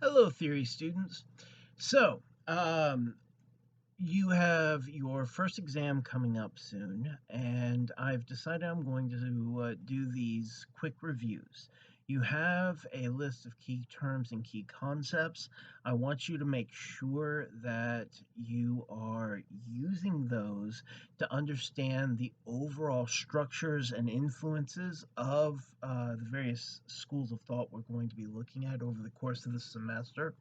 Hello, theory students. So, you have your first exam coming up soon, and I've decided I'm going to do these quick reviews. You have a list of key terms and key concepts. I want you to make sure that you are using those to understand the overall structures and influences of the various schools of thought we're going to be looking at over the course of the semester.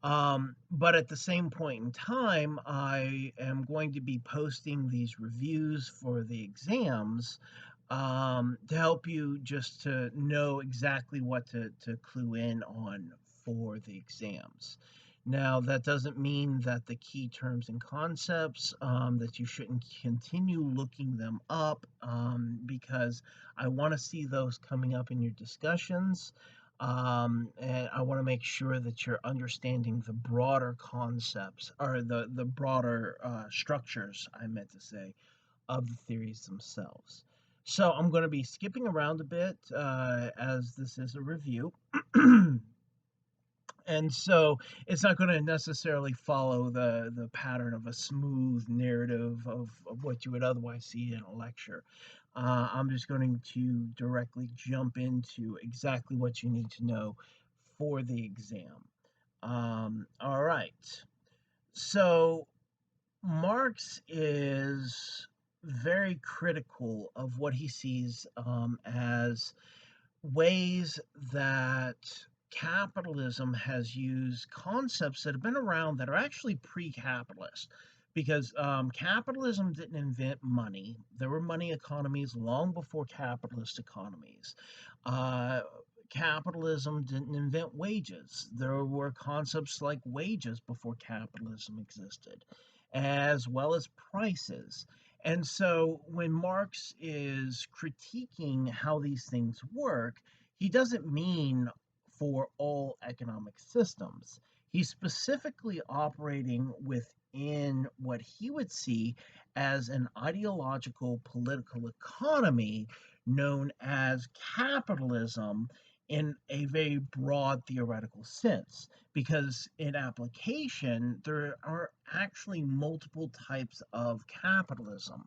But at the same point in time, I am going to be posting these reviews for the exams to help you just to know exactly what to clue in on for the exams. Now, that doesn't mean that the key terms and concepts that you shouldn't continue looking them up because I want to see those coming up in your discussions. And I want to make sure that you're understanding the broader concepts or the broader structures, I meant to say, of the theories themselves. So I'm going to be skipping around a bit as this is a review. And so it's not going to necessarily follow the pattern of a smooth narrative of what you would otherwise see in a lecture. I'm just going to directly jump into exactly what you need to know for the exam. All right. So Marx is very critical of what he sees as ways that capitalism has used concepts that have been around that are actually pre-capitalist, because capitalism didn't invent money. There were money economies long before capitalist economies. uh, Capitalism didn't invent wages. There were concepts like wages before capitalism existed, as well as prices. And so when Marx is critiquing how these things work, he doesn't mean for all economic systems. He's specifically operating within what he would see as an ideological political economy known as capitalism in a very broad theoretical sense, because in application there are actually multiple types of capitalism.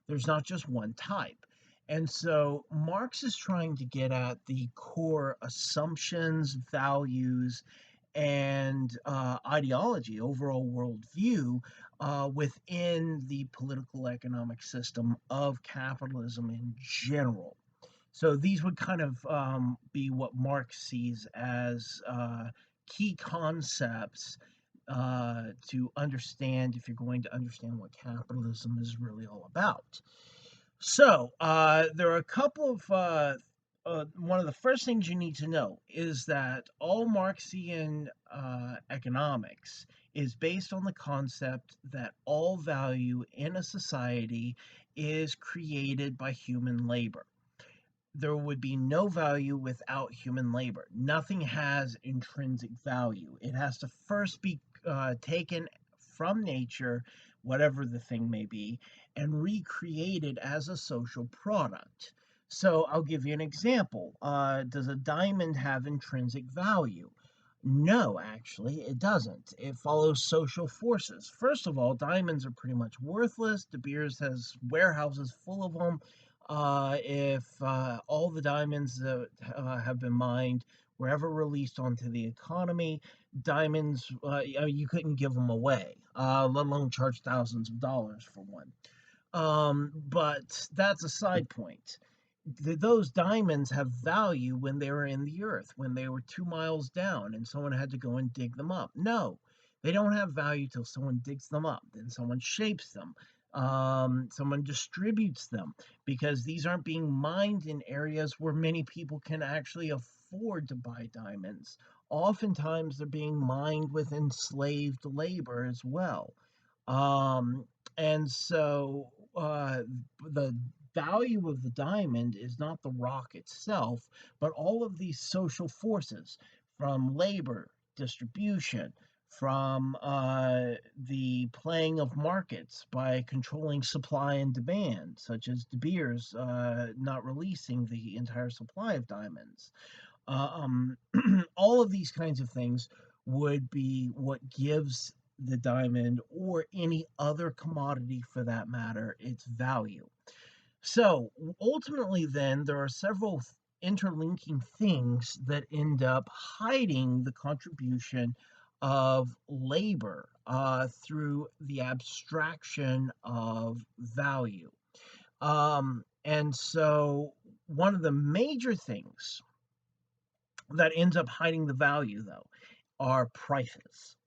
There's not just one type. And so Marx is trying to get at the core assumptions, values, and ideology, overall worldview within the political economic system of capitalism in general. So these would kind of be what Marx sees as key concepts to understand if you're going to understand what capitalism is really all about. So there are a couple of one of the first things you need to know is that all Marxian economics is based on the concept that all value in a society is created by human labor. There would be no value without human labor. Nothing has intrinsic value. It has to first be taken from nature, whatever the thing may be, and recreated as a social product. So I'll give you an example. Does a diamond have intrinsic value? No, actually, it doesn't. It follows social forces. First of all, diamonds are pretty much worthless. De Beers has warehouses full of them. If all the diamonds that have been mined were ever released onto the economy, diamonds, you couldn't give them away, let alone charge thousands of dollars for one. But that's a side point. Those diamonds have value when they were in the earth, when they were 2 miles down and someone had to go and dig them up. No, they don't have value till someone digs them up, then someone shapes them, someone distributes them, because these aren't being mined in areas where many people can actually afford to buy diamonds. Oftentimes, they're being mined with enslaved labor as well. Um, and so the value of the diamond is not the rock itself, but all of these social forces from labor, distribution, from the playing of markets by controlling supply and demand, such as De Beers not releasing the entire supply of diamonds. Um, all of these kinds of things would be what gives the diamond or any other commodity for that matter its value. So ultimately, then, there are several interlinking things that end up hiding the contribution of labor through the abstraction of value. And so, one of the major things that ends up hiding the value, though, are prices.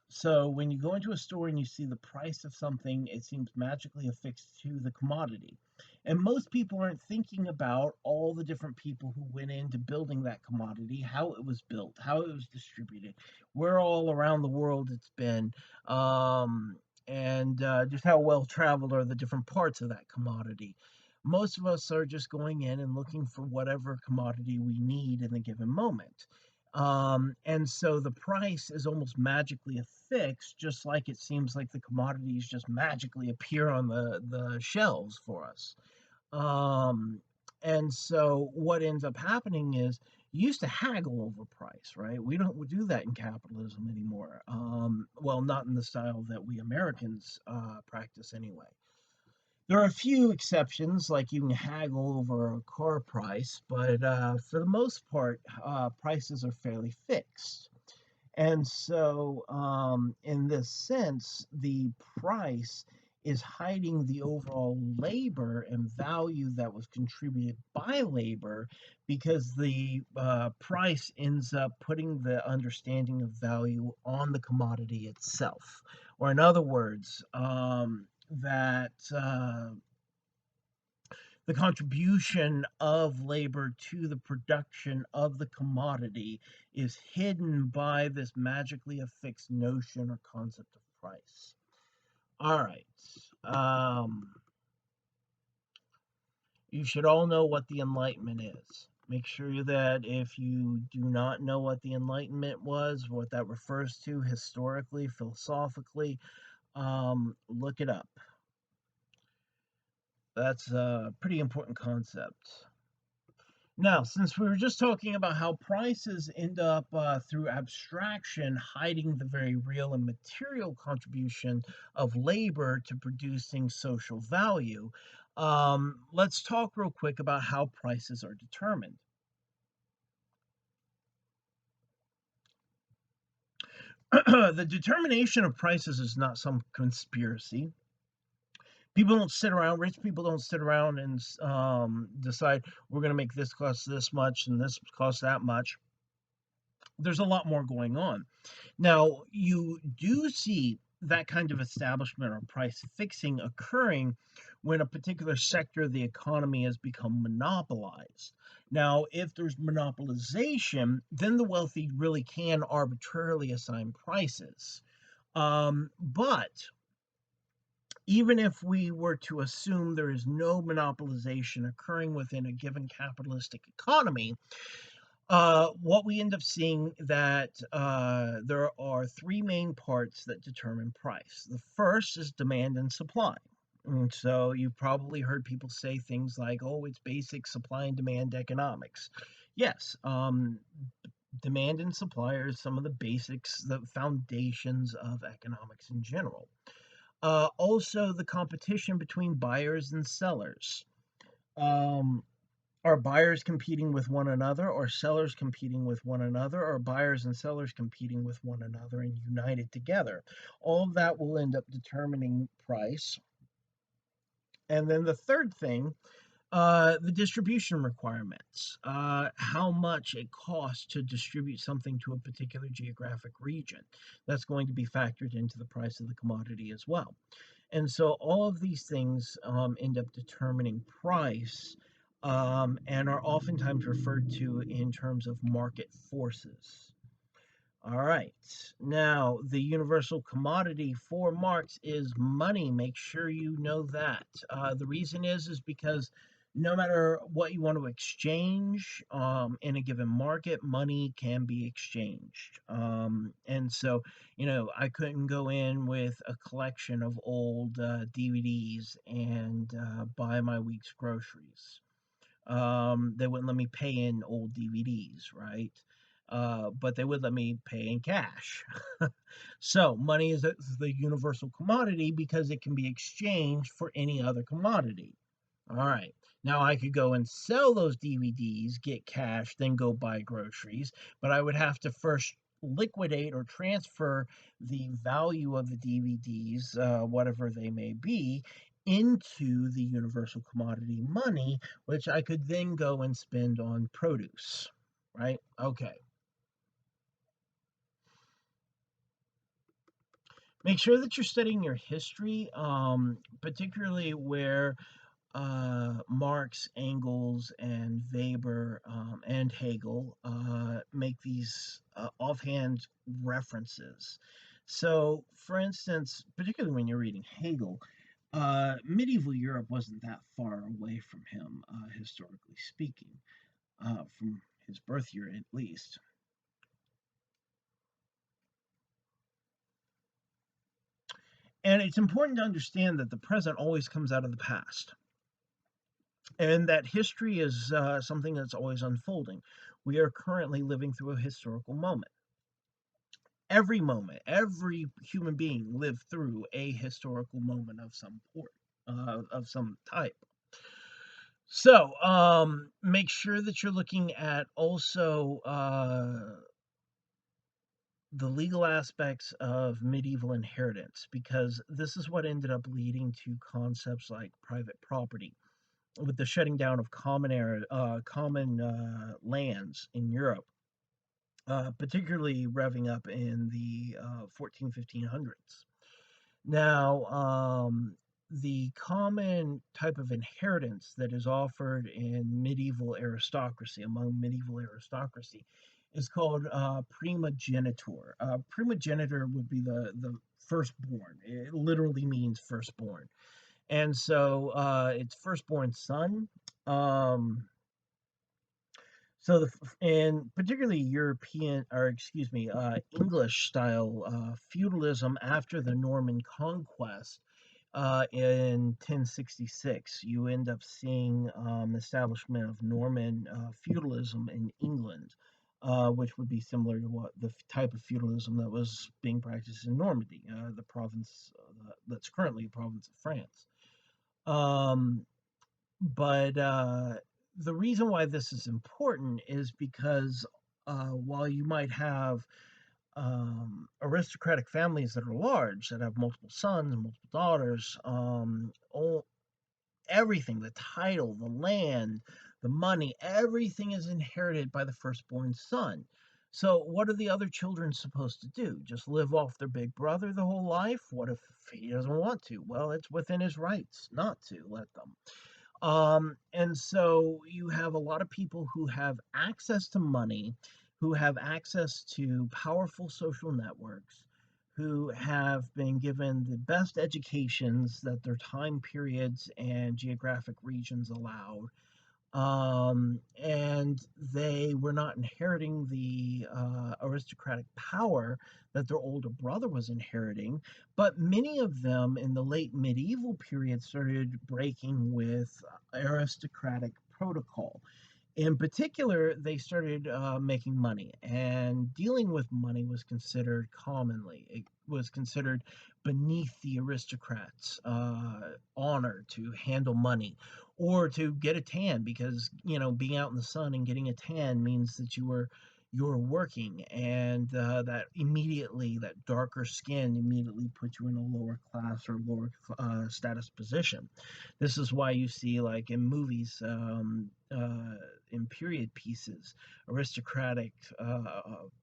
So when you go into a store and you see the price of something, it seems magically affixed to the commodity. And most people aren't thinking about all the different people who went into building that commodity, how it was built, how it was distributed, where all around the world it's been, um, and just how well traveled are the different parts of that commodity. Most of us are just going in and looking for whatever commodity we need in the given moment. And so the price is almost magically affixed, just like it seems like the commodities just magically appear on the shelves for us. Um, and so what ends up happening is you used to haggle over price, right? We don't do that in capitalism anymore. Well, not in the style that we Americans practice anyway. There are a few exceptions, like you can haggle over a car price, but for the most part, prices are fairly fixed. And so, in this sense, the price is hiding the overall labor and value that was contributed by labor because the price ends up putting the understanding of value on the commodity itself. Or, in other words, that the contribution of labor to the production of the commodity is hidden by this magically affixed notion or concept of price. All right. Um, you should all know what the Enlightenment is. Make sure that if you do not know what the Enlightenment was, what that refers to historically, philosophically, look it up. That's a pretty important concept. Now, since we were just talking about how prices end up through abstraction hiding the very real and material contribution of labor to producing social value, let's talk real quick about how prices are determined. The determination of prices is not some conspiracy. People don't sit around, rich people don't sit around and decide we're going to make this cost this much and this cost that much. There's a lot more going on. Now, you do see that kind of establishment or price fixing occurring when a particular sector of the economy has become monopolized. Now, if there's monopolization, then the wealthy really can arbitrarily assign prices. But even if we were to assume there is no monopolization occurring within a given capitalistic economy, what we end up seeing that there are three main parts that determine price. The first is demand and supply. And so you've probably heard people say things like, "Oh, it's basic supply and demand economics." Yes, demand and supply are some of the basics, the foundations of economics in general. Also, the competition between buyers and sellers. Um, are buyers competing with one another, or sellers competing with one another, or buyers and sellers competing with one another and united together? All of that will end up determining price. And then the third thing, the distribution requirements, how much it costs to distribute something to a particular geographic region. That's going to be factored into the price of the commodity as well. And so all of these things end up determining price and are oftentimes referred to in terms of market forces. All right. Now, the universal commodity for Marx is money. Make sure you know that. The reason is because no matter what you want to exchange in a given market, money can be exchanged. And so, I couldn't go in with a collection of old DVDs and buy my week's groceries. They wouldn't let me pay in old DVDs, right? But they would let me pay in cash. So money is the universal commodity because it can be exchanged for any other commodity. All right. Now I could go and sell those DVDs, get cash, then go buy groceries, but I would have to first liquidate or transfer the value of the DVDs, whatever they may be, into the universal commodity money, which I could then go and spend on produce. Right? Okay. Make sure that you're studying your history, particularly where Marx, Engels, and Weber and Hegel make these offhand references. So, for instance, particularly when you're reading Hegel, medieval Europe wasn't that far away from him, historically speaking, from his birth year at least. And it's important to understand that the present always comes out of the past, and that history is something that's always unfolding. We are currently living through a historical moment. Every human being lived through a historical moment of some port, of some type. So, make sure that you're looking at also the legal aspects of medieval inheritance, because this is what ended up leading to concepts like private property with the shutting down of common lands in Europe, particularly revving up in the 1500s. Now, the common type of inheritance that is offered in medieval aristocracy, among medieval aristocracy, is called primogeniture. Primogeniture would be the firstborn. It literally means firstborn. And so it's firstborn son. Um, so and particularly European, or excuse me, English style feudalism after the Norman conquest in 1066, you end up seeing establishment of Norman feudalism in England, which would be similar to what the type of feudalism that was being practiced in Normandy, the province that's currently a province of France. Um, but the reason why this is important is because while you might have aristocratic families that are large, that have multiple sons and multiple daughters, all, everything, the title, the land, the money, everything is inherited by the firstborn son. So, what are the other children supposed to do? Just live off their big brother the whole life? What if he doesn't want to? Well, it's within his rights not to let them. And so you have a lot of people who have access to money, who have access to powerful social networks, who have been given the best educations that their time periods and geographic regions allowed, and they were not inheriting the aristocratic power that their older brother was inheriting. But many of them in the late medieval period started breaking with aristocratic protocol. In particular, they started making money, and dealing with money was considered commonly. It was considered beneath the aristocrats' honor to handle money or to get a tan, because being out in the sun and getting a tan means that you're working, and that darker skin immediately puts you in a lower class or lower status position. This is why you see, like in movies, in period pieces, aristocratic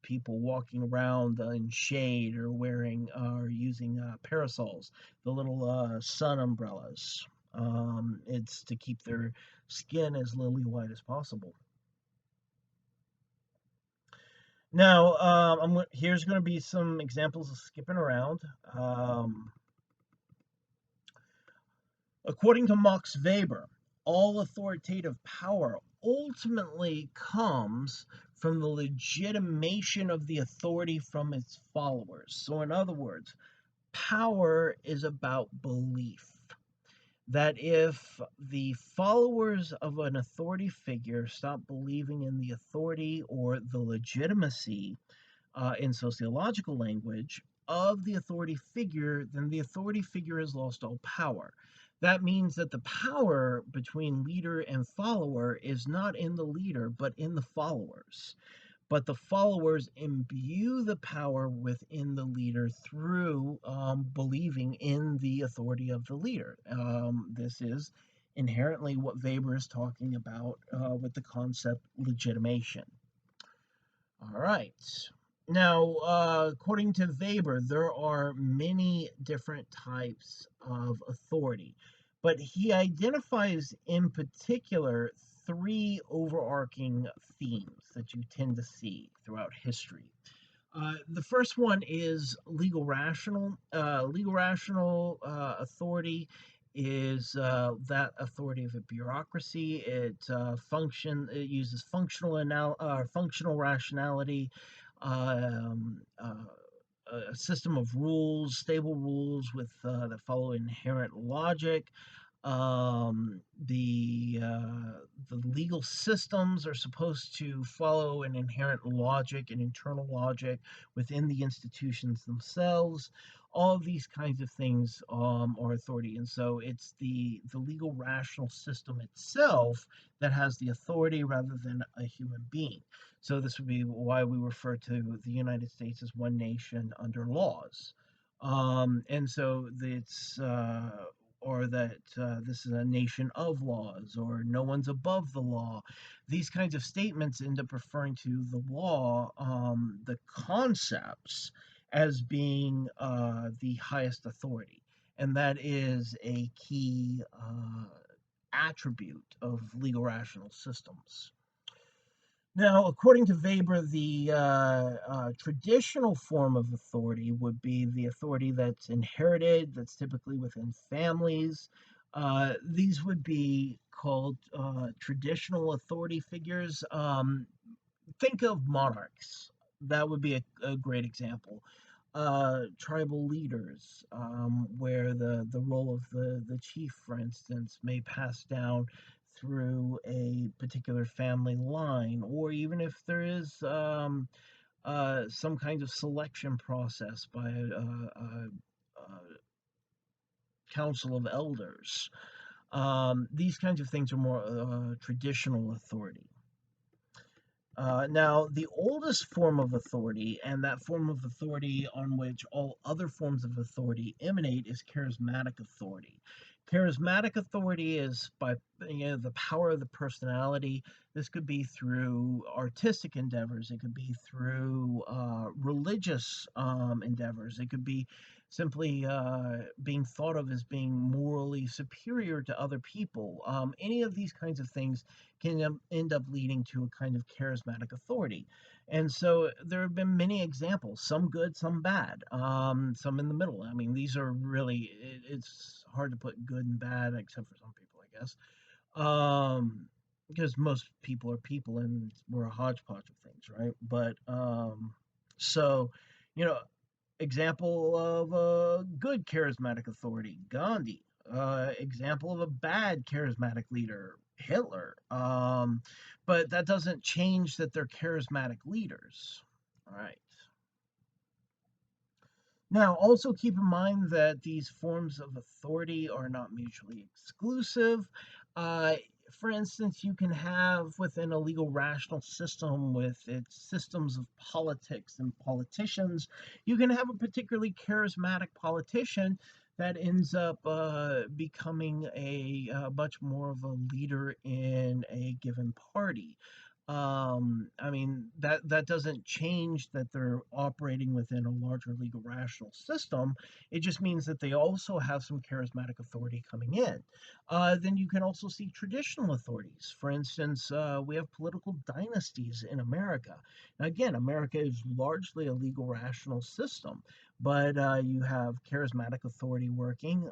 people walking around in shade, or wearing or using parasols, the little sun umbrellas. It's to keep their skin as lily white as possible. Now, here's going to be some examples of skipping around. According to Max Weber, all authoritative power ultimately comes from the legitimation of the authority from its followers. So, in other words, power is about belief. that if the followers of an authority figure stop believing in the authority or the legitimacy, in sociological language, of the authority figure, then the authority figure has lost all power. That means that the power between leader and follower is not in the leader, but in the followers. But the followers imbue the power within the leader through believing in the authority of the leader. This is inherently what Weber is talking about with the concept legitimation. All right. Now, according to Weber, there are many different types of authority, but he identifies in particular three overarching themes that you tend to see throughout history. The first one is legal rational. Legal rational authority is that authority of a bureaucracy. It uses functional rationality, um, uh, a system of rules, stable rules with that follow inherent logic. The legal systems are supposed to follow an inherent logic and internal logic within the institutions themselves. All of these kinds of things are authority, and so it's the legal rational system itself that has the authority rather than a human being. So this would be why we refer to the United States as one nation under laws. And so it's or that this is a nation of laws, or no one's above the law. These kinds of statements end up referring to the law, the concepts, as being the highest authority. And that is a key attribute of legal rational systems. Now, according to Weber, the traditional form of authority would be the authority that's inherited, that's typically within families. These would be called traditional authority figures. Think of monarchs. That would be a great example. Tribal leaders, where the role of the chief, for instance, may pass down through a particular family line, or even if there is some kind of selection process by a council of elders. These kinds of things are more traditional authority. Now, the oldest form of authority, and that form of authority on which all other forms of authority emanate, is charismatic authority. Charismatic authority is by the power of the personality. This could be through artistic endeavors. It could be through religious endeavors. It could be simply being thought of as being morally superior to other people. Any of these kinds of things can end up leading to a kind of charismatic authority. And so there have been many examples, some good, some bad, some in the middle. I mean, these are really, it's hard to put good and bad, except for some people, I guess, because most people are people and we're a hodgepodge of things, right? But so, you know, example of a good charismatic authority, Gandhi. Example of a bad charismatic leader, Hitler. But that doesn't change that they're charismatic leaders. All right. Now, also keep in mind that these forms of authority are not mutually exclusive. Uh, for instance, you can have within a legal rational system with its systems of politics and politicians, you can have a particularly charismatic politician that ends up becoming a much more of a leader in a given party. I mean, that doesn't change that they're operating within a larger legal rational system. It just means that they also have some charismatic authority coming in. Then you can also see traditional authorities. For instance, we have political dynasties in America. Now, again, America is largely a legal rational system, but you have charismatic authority working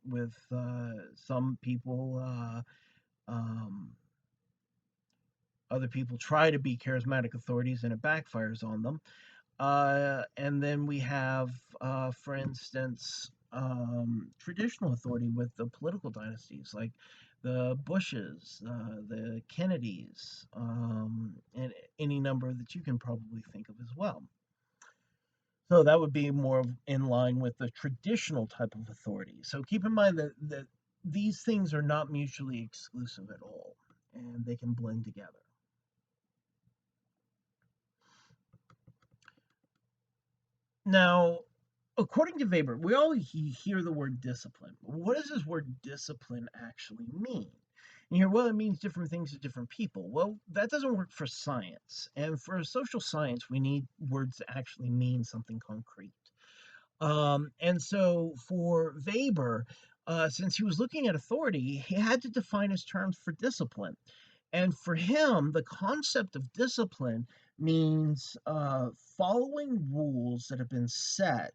with some people. Um, Other people try to be charismatic authorities and it backfires on them. And then we have, for instance, traditional authority with the political dynasties like the Bushes, the Kennedys, and any number that you can probably think of as well. So that would be more in line with the traditional type of authority. So keep in mind that these things are not mutually exclusive at all, and they can blend together. Now, according to Weber, we all hear the word discipline. What does this word discipline actually mean? And you hear, well, it means different things to different people. Well, that doesn't work for science. And for social science, we need words that actually mean something concrete. And so for Weber, since he was looking at authority, he had to define his terms for discipline. And for him, the concept of discipline means following rules that have been set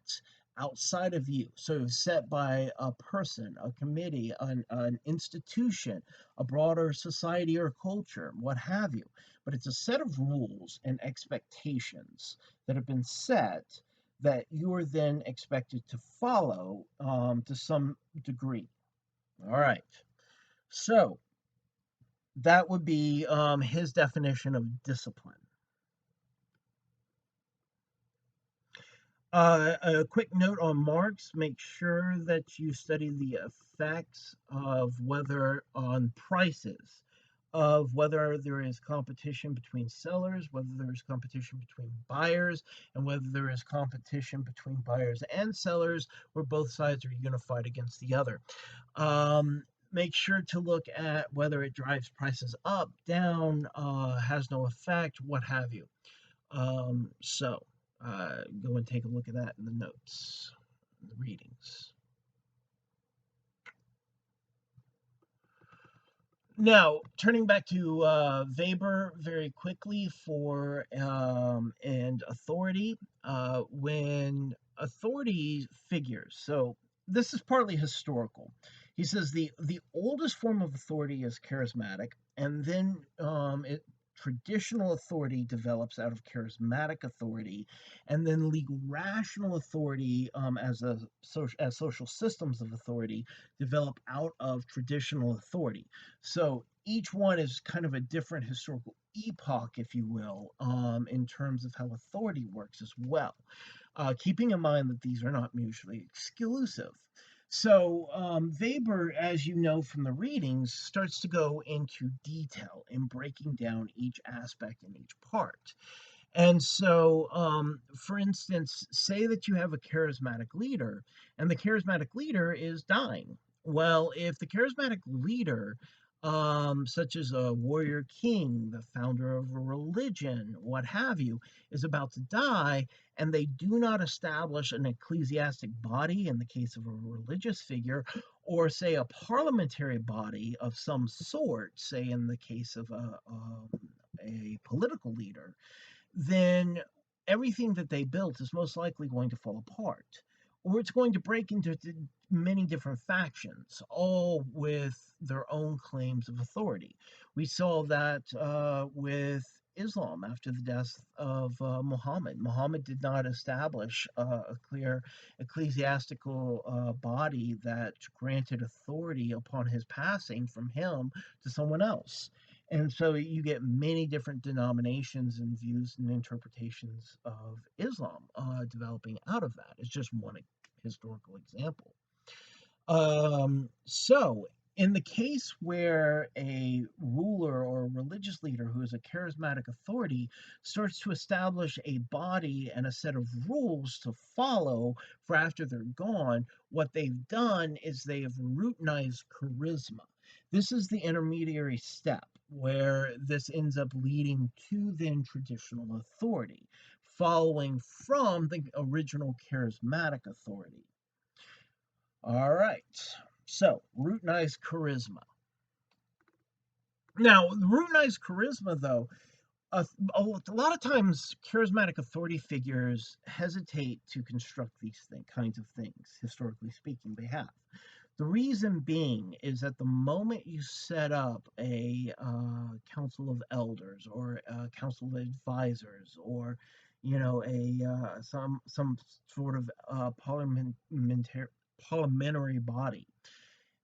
outside of you. So set by a person, a committee, an institution, a broader society or culture, what have you. But it's a set of rules and expectations that have been set that you are then expected to follow to some degree. All right. So that would be his definition of discipline. A quick note on Marx, make sure that you study the effects of whether on prices, of whether there is competition between sellers, whether there is competition between buyers, and whether there is competition between buyers and sellers, where both sides are unified against the other. Make sure to look at whether it drives prices up, down, has no effect, what have you. Go and take a look at that in the notes, the readings. Now, turning back to Weber very quickly for and authority. When authority figures, so this is partly historical. He says the oldest form of authority is charismatic, and then it traditional authority develops out of charismatic authority, and then legal rational authority as social systems of authority develop out of traditional authority. So each one is kind of a different historical epoch, if you will, in terms of how authority works as well. Keeping in mind that these are not mutually exclusive. So Weber, as you know from the readings, starts to go into detail in breaking down each aspect and each part. And so, for instance, say that you have a charismatic leader, and the charismatic leader is dying. Well, if the charismatic leader, such as a warrior king, the founder of a religion, what have you, is about to die, and they do not establish an ecclesiastic body in the case of a religious figure, or say a parliamentary body of some sort, say in the case of a political leader, then everything that they built is most likely going to fall apart. Or it's going to break into many different factions, all with their own claims of authority. We saw that with Islam after the death of Muhammad. Muhammad did not establish a clear ecclesiastical body that granted authority upon his passing from him to someone else. And so you get many different denominations and views and interpretations of Islam developing out of that. It's just one historical example. So, in the case where a ruler or a religious leader who is a charismatic authority starts to establish a body and a set of rules to follow for after they're gone, what they've done is they have routinized charisma. This is the intermediary step where this ends up leading to then traditional authority, following from the original charismatic authority. All right. So, routinized charisma. Now, routinized charisma, though, a lot of times charismatic authority figures hesitate to construct these kinds of things, historically speaking, they have. The reason being is that the moment you set up a council of elders or a council of advisors or a some sort of parliamentary parliamentary body,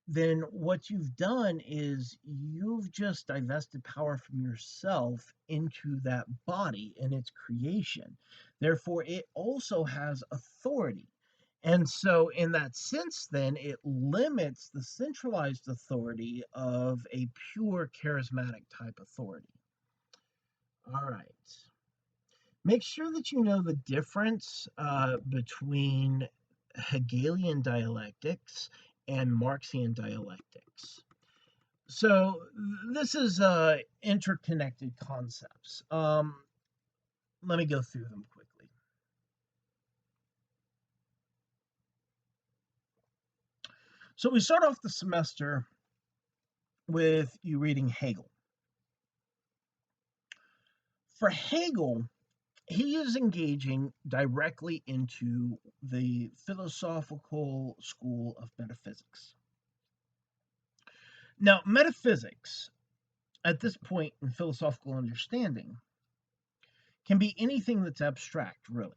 then what you've done is you've just divested power from yourself into that body and its creation. Therefore, it also has authority. And so, in that sense, then it limits the centralized authority of a pure charismatic type authority. All right. Make sure that you know the difference between Hegelian dialectics and Marxian dialectics. So this is interconnected concepts. Let me go through them quickly. So we start off the semester with you reading Hegel. For Hegel, he is engaging directly into the philosophical school of metaphysics. Now, metaphysics, at this point in philosophical understanding, can be anything that's abstract, really.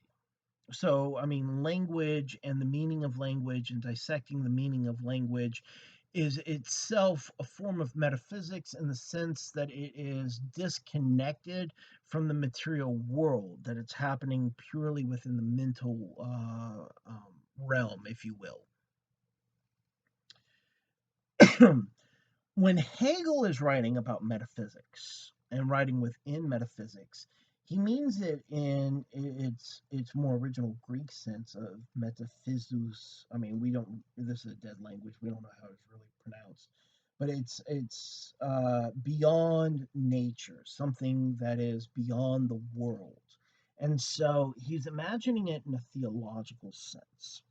So, I mean, language and the meaning of language and dissecting the meaning of language is itself a form of metaphysics in the sense that it is disconnected from the material world, that it's happening purely within the mental realm, if you will. When Hegel is writing about metaphysics and writing within metaphysics, he means it in its more original Greek sense of metaphysis. I mean, we don't. This is a dead language. We don't know how it's really pronounced, but it's beyond nature, something that is beyond the world, and so he's imagining it in a theological sense.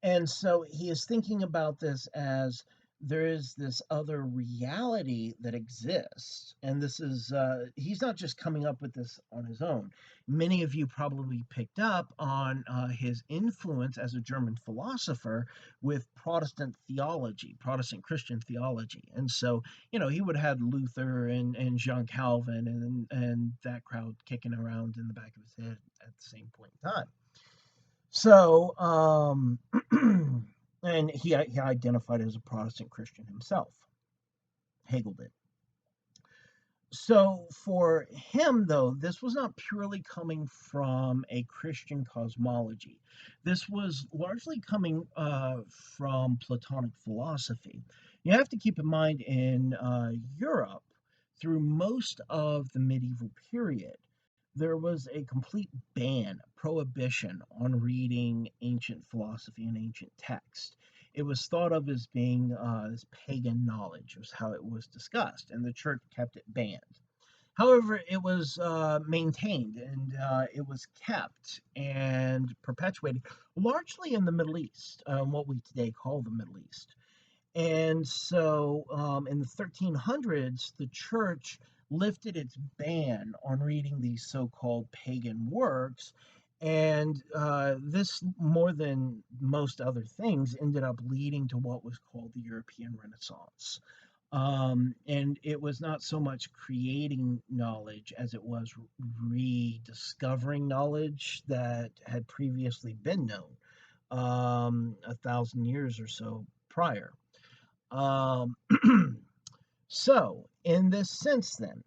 And so he is thinking about this as there is this other reality that exists. And this is, he's not just coming up with this on his own. Many of you probably picked up on his influence as a German philosopher with Protestant theology, Protestant Christian theology. And so, he would have had Luther and John Calvin and that crowd kicking around in the back of his head at the same point in time. So, and he identified as a Protestant Christian himself. Hegel did. So for him, though, this was not purely coming from a Christian cosmology. This was largely coming from Platonic philosophy. You have to keep in mind in Europe, through most of the medieval period, there was a complete ban, prohibition on reading ancient philosophy and ancient text. It was thought of as being this pagan knowledge, was how it was discussed, and the church kept it banned. However, it was maintained and it was kept and perpetuated largely in the Middle East, what we today call the Middle East. And so in the 1300s, the church lifted its ban on reading these so-called pagan works. And this, more than most other things, ended up leading to what was called the European Renaissance. And it was not so much creating knowledge as it was rediscovering knowledge that had previously been known 1,000 years or so prior. Um, so, in this sense, then,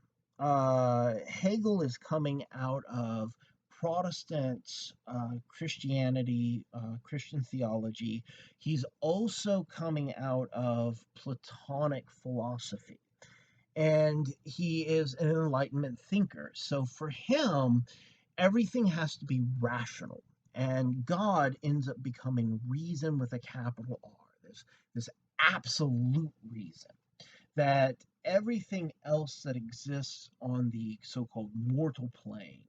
Hegel is coming out of Protestant Christianity, Christian theology. He's also coming out of Platonic philosophy. And he is an Enlightenment thinker. So, for him, everything has to be rational. And God ends up becoming reason with a capital R. This absolute reason that everything else that exists on the so-called mortal plane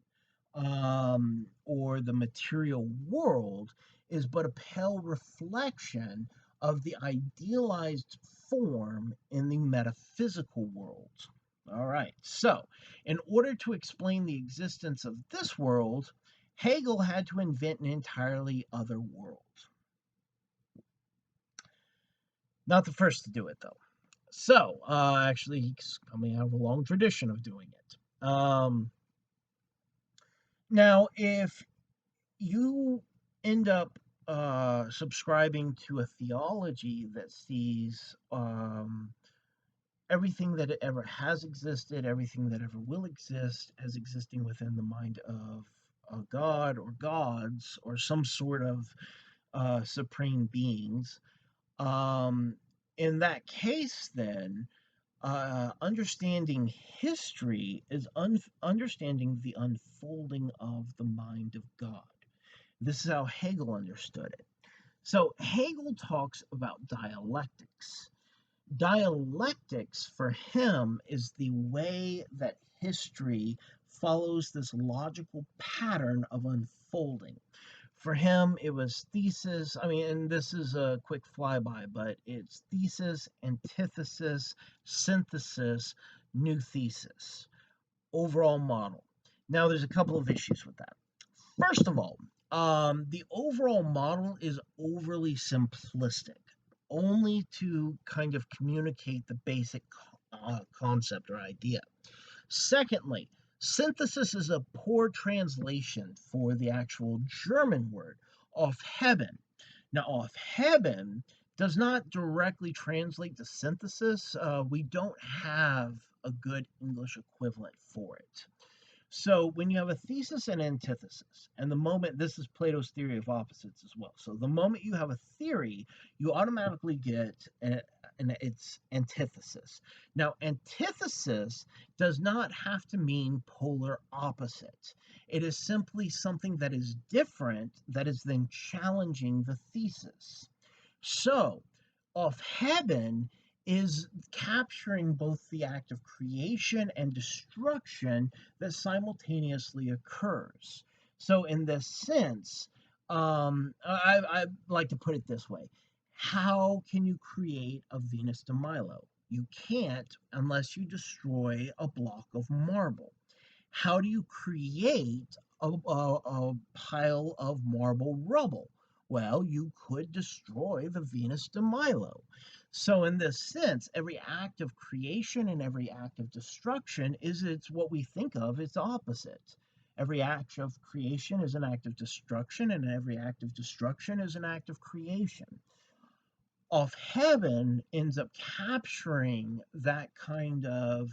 or the material world is but a pale reflection of the idealized form in the metaphysical world. All right, so in order to explain the existence of this world, Hegel had to invent an entirely other world. Not the first to do it, though. So, actually, he's coming out of a long tradition of doing it. Now, if you end up subscribing to a theology that sees everything that ever has existed, everything that ever will exist, as existing within the mind of a god or gods or some sort of supreme beings. Um, in that case, then, understanding history is understanding the unfolding of the mind of God. This is how Hegel understood it. So Hegel talks about dialectics. Dialectics for him is the way that history follows this logical pattern of unfolding. For him, it was thesis. I mean, and this is a quick flyby, but it's thesis, antithesis, synthesis, new thesis, overall model. Now, there's a couple of issues with that. First of all, the overall model is overly simplistic, only to kind of communicate the basic concept or idea. Secondly, synthesis is a poor translation for the actual German word, Aufheben. Now, Aufheben does not directly translate to synthesis. We don't have a good English equivalent for it. So when you have a thesis and antithesis, and the moment this is Plato's theory of opposites as well. So the moment you have a theory, you automatically get its antithesis. Now, antithesis does not have to mean polar opposite. It is simply something that is different that is then challenging the thesis. So, Aufheben is capturing both the act of creation and destruction that simultaneously occurs. So, in this sense, I like to put it this way: how can you create a Venus de Milo? You can't unless you destroy a block of marble. How do you create a pile of marble rubble? Well, you could destroy the Venus de Milo. So, in this sense, every act of creation and every act of destruction it's what we think of its opposite. Every act of creation is an act of destruction, and every act of destruction is an act of creation. Aufheben ends up capturing that kind of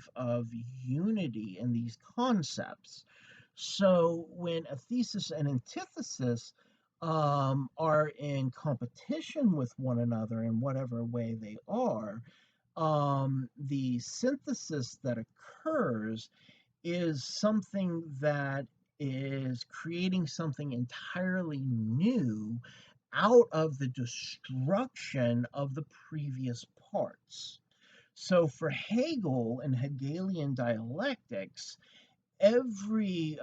unity in these concepts. So when a thesis and antithesis are in competition with one another in whatever way they are, the synthesis that occurs is something that is creating something entirely new out of the destruction of the previous parts. So for Hegel and Hegelian dialectics, every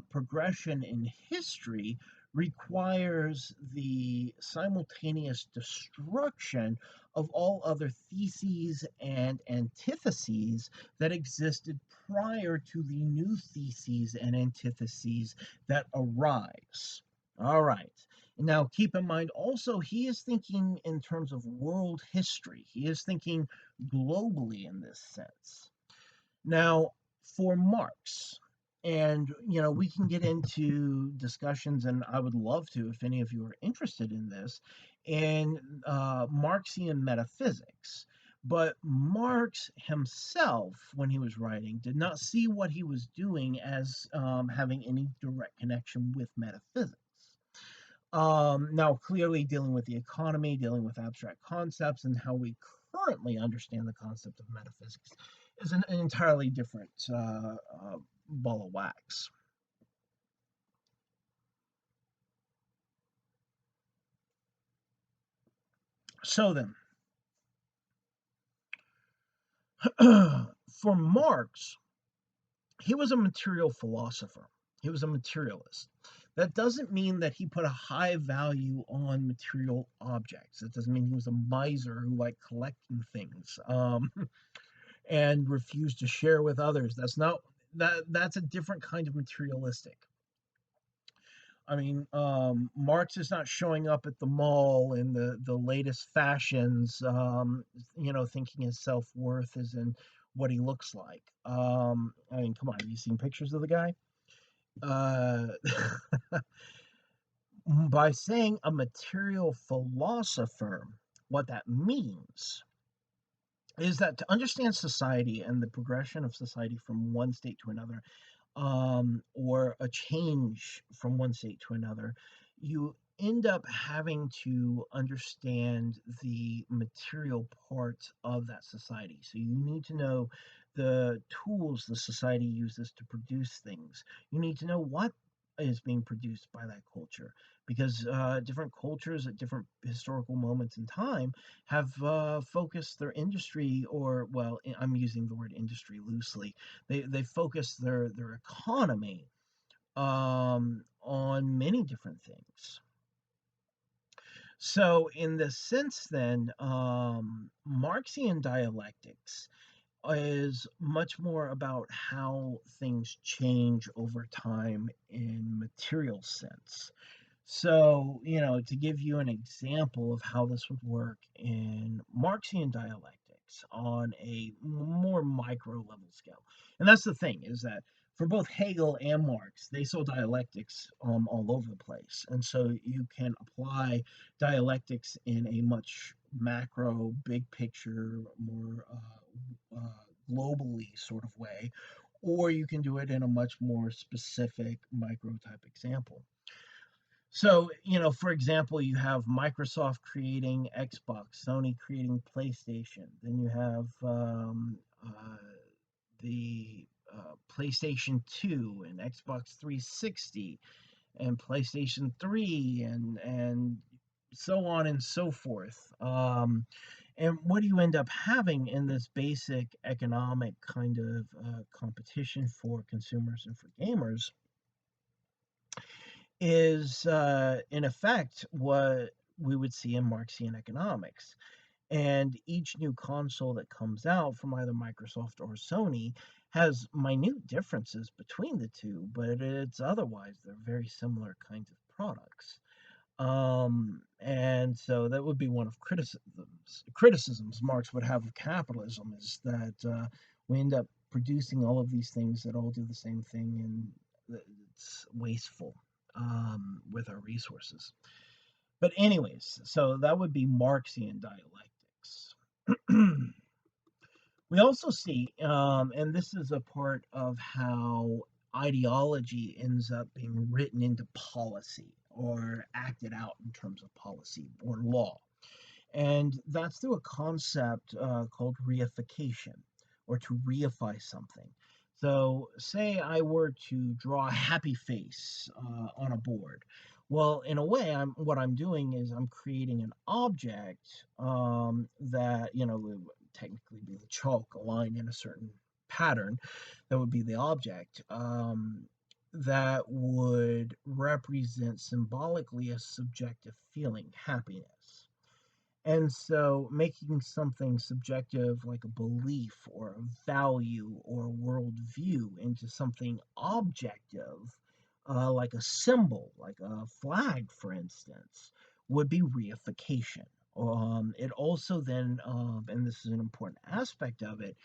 progression in history requires the simultaneous destruction of all other theses and antitheses that existed prior to the new theses and antitheses that arise. All right. Now, keep in mind also, he is thinking in terms of world history. He is thinking globally in this sense. Now, for Marx, and we can get into discussions, and I would love to if any of you are interested in this, in Marxian metaphysics. But Marx himself, when he was writing, did not see what he was doing as having any direct connection with metaphysics. Now, clearly, dealing with the economy, dealing with abstract concepts, and how we currently understand the concept of metaphysics is an entirely different ball of wax. So then, for Marx, he was a material philosopher. He was a materialist. That doesn't mean that he put a high value on material objects. It doesn't mean he was a miser who liked collecting things and refused to share with others. That's not that's a different kind of materialistic. I mean, Marx is not showing up at the mall in the latest fashions, thinking his self worth is in what he looks like. I mean, come on, have you seen pictures of the guy? Uh, By saying a material philosopher, what that means is that to understand society and the progression of society from one state to another, or a change from one state to another, you end up having to understand the material parts of that society. So you need to know the tools the society uses to produce things. You need to know what is being produced by that culture, because different cultures at different historical moments in time have focused their industry, or well, I'm using the word industry loosely. They focus their economy on many different things. So in this sense, then, Marxian dialectics is much more about how things change over time in material sense. So, to give you an example of how this would work in Marxian dialectics on a more micro level scale. And that's the thing, is that for both Hegel and Marx, they saw dialectics all over the place. And so you can apply dialectics in a much macro, big picture, more globally sort of way, or you can do it in a much more specific micro type example. So, for example, you have Microsoft creating Xbox, Sony creating PlayStation. Then you have the PlayStation 2 and Xbox 360 and PlayStation 3 and so on and so forth. And what do you end up having in this basic economic kind of competition for consumers and for gamers is, in effect, what we would see in Marxian economics. And each new console that comes out from either Microsoft or Sony has minute differences between the two, but it's otherwise they're very similar kinds of products. And so that would be one of criticisms Marx would have of capitalism, is that we end up producing all of these things that all do the same thing, and it's wasteful with our resources. But anyways, so that would be Marxian dialectics. We also see, and this is a part of how ideology ends up being written into policy or acted out in terms of policy or law. And that's through a concept called reification, or to reify something. So, say I were to draw a happy face on a board. Well, in a way, what I'm doing is I'm creating an object that, would technically be the chalk, a line in a certain pattern. That would be the object. That would represent symbolically a subjective feeling, happiness. And so making something subjective, like a belief or a value or a worldview, into something objective, like a symbol, like a flag, for instance, would be reification. It also then, and this is an important aspect of it,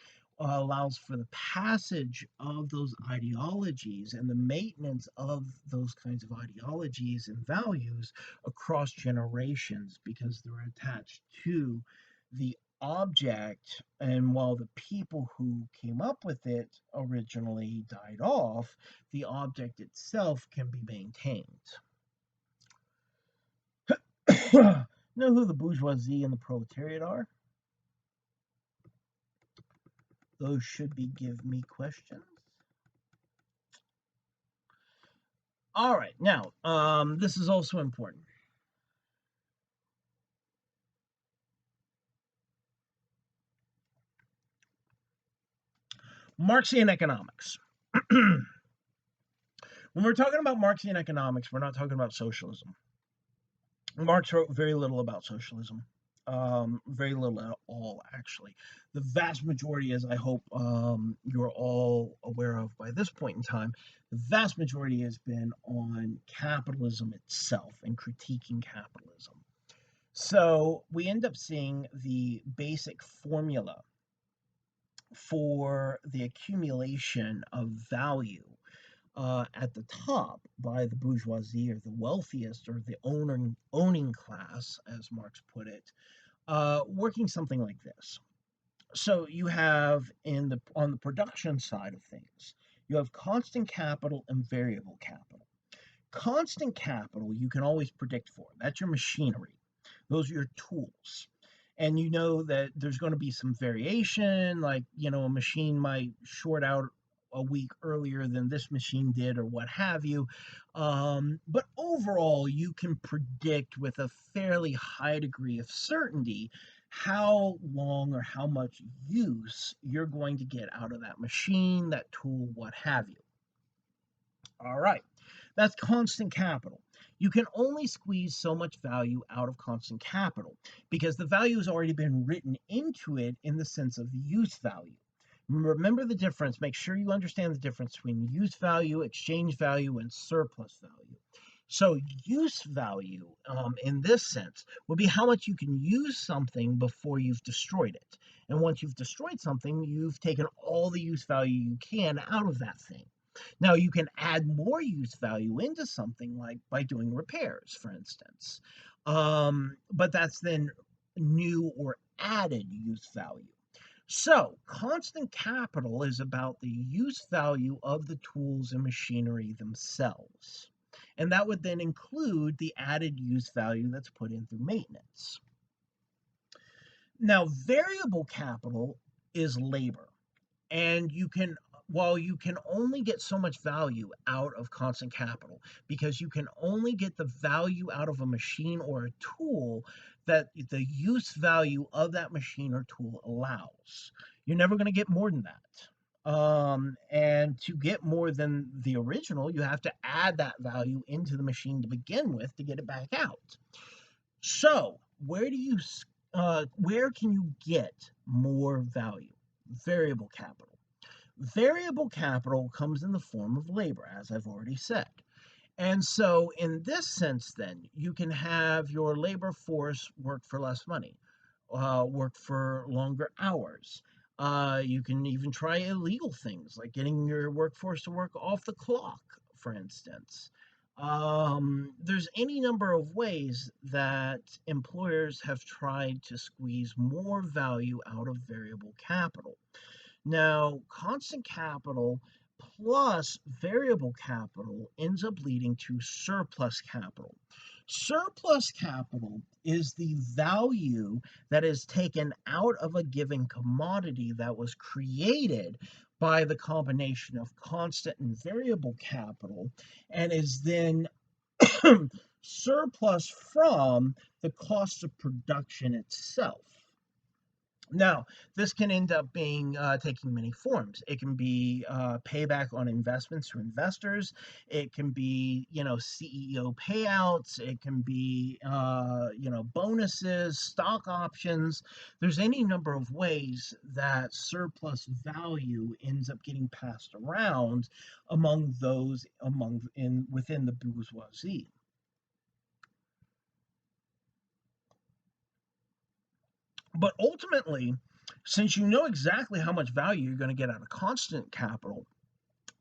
allows for the passage of those ideologies and the maintenance of those kinds of ideologies and values across generations, because they're attached to the object. And while the people who came up with it originally died off, the object itself can be maintained. Know who the bourgeoisie and the proletariat are? Those should be give me questions. All right, now, this is also important. Marxian economics. When we're talking about Marxian economics, we're not talking about socialism. Marx wrote very little about socialism. Very little at all, actually. The vast majority, as I hope you're all aware of by this point in time, the vast majority has been on capitalism itself and critiquing capitalism. So we end up seeing the basic formula for the accumulation of value at the top by the bourgeoisie, or the wealthiest, or the owning class, as Marx put it, working something like this. So you have on the production side of things, you have constant capital and variable capital. Constant capital you can always predict for. That's your machinery. Those are your tools. And you know that there's going to be some variation, like, a machine might short out a week earlier than this machine did, or what have you. But overall, you can predict with a fairly high degree of certainty how long or how much use you're going to get out of that machine, that tool, what have you. All right. That's constant capital. You can only squeeze so much value out of constant capital because the value has already been written into it in the sense of use value. Remember the difference. Make sure you understand the difference between use value, exchange value, and surplus value. So, use value, in this sense, would be how much you can use something before you've destroyed it. And once you've destroyed something, you've taken all the use value you can out of that thing. Now, you can add more use value into something, like by doing repairs, for instance. But that's then new or added use value. So, constant capital is about the use value of the tools and machinery themselves. And that would then include the added use value that's put in through maintenance. Now, variable capital is labor. And while you can only get so much value out of constant capital, because you can only get the value out of a machine or a tool that the use value of that machine or tool allows. You're never going to get more than that. And to get more than the original, you have to add that value into the machine to begin with to get it back out. So, where can you get more value? Variable capital. Variable capital comes in the form of labor, as I've already said. And so, in this sense, then, you can have your labor force work for less money, work for longer hours. You can even try illegal things like getting your workforce to work off the clock, for instance. There's any number of ways that employers have tried to squeeze more value out of variable capital. Now, constant capital plus variable capital ends up leading to surplus capital. Surplus capital is the value that is taken out of a given commodity that was created by the combination of constant and variable capital, and is then surplus from the cost of production itself. Now, this can end up being taking many forms. It can be payback on investments to investors. It can be, CEO payouts. It can be, bonuses, stock options. There's any number of ways that surplus value ends up getting passed around among those within the bourgeoisie. But ultimately, since you know exactly how much value you're going to get out of constant capital,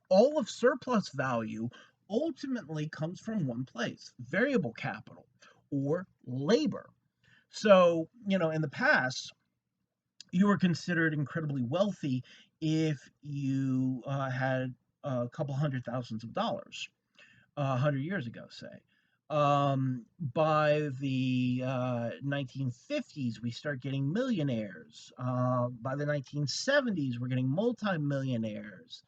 all of surplus value ultimately comes from one place: variable capital, or labor. So, in the past, you were considered incredibly wealthy if you had a couple hundred thousands of dollars, 100 years ago, say. By the 1950s, we start getting millionaires. By the 1970s, we're getting multimillionaires.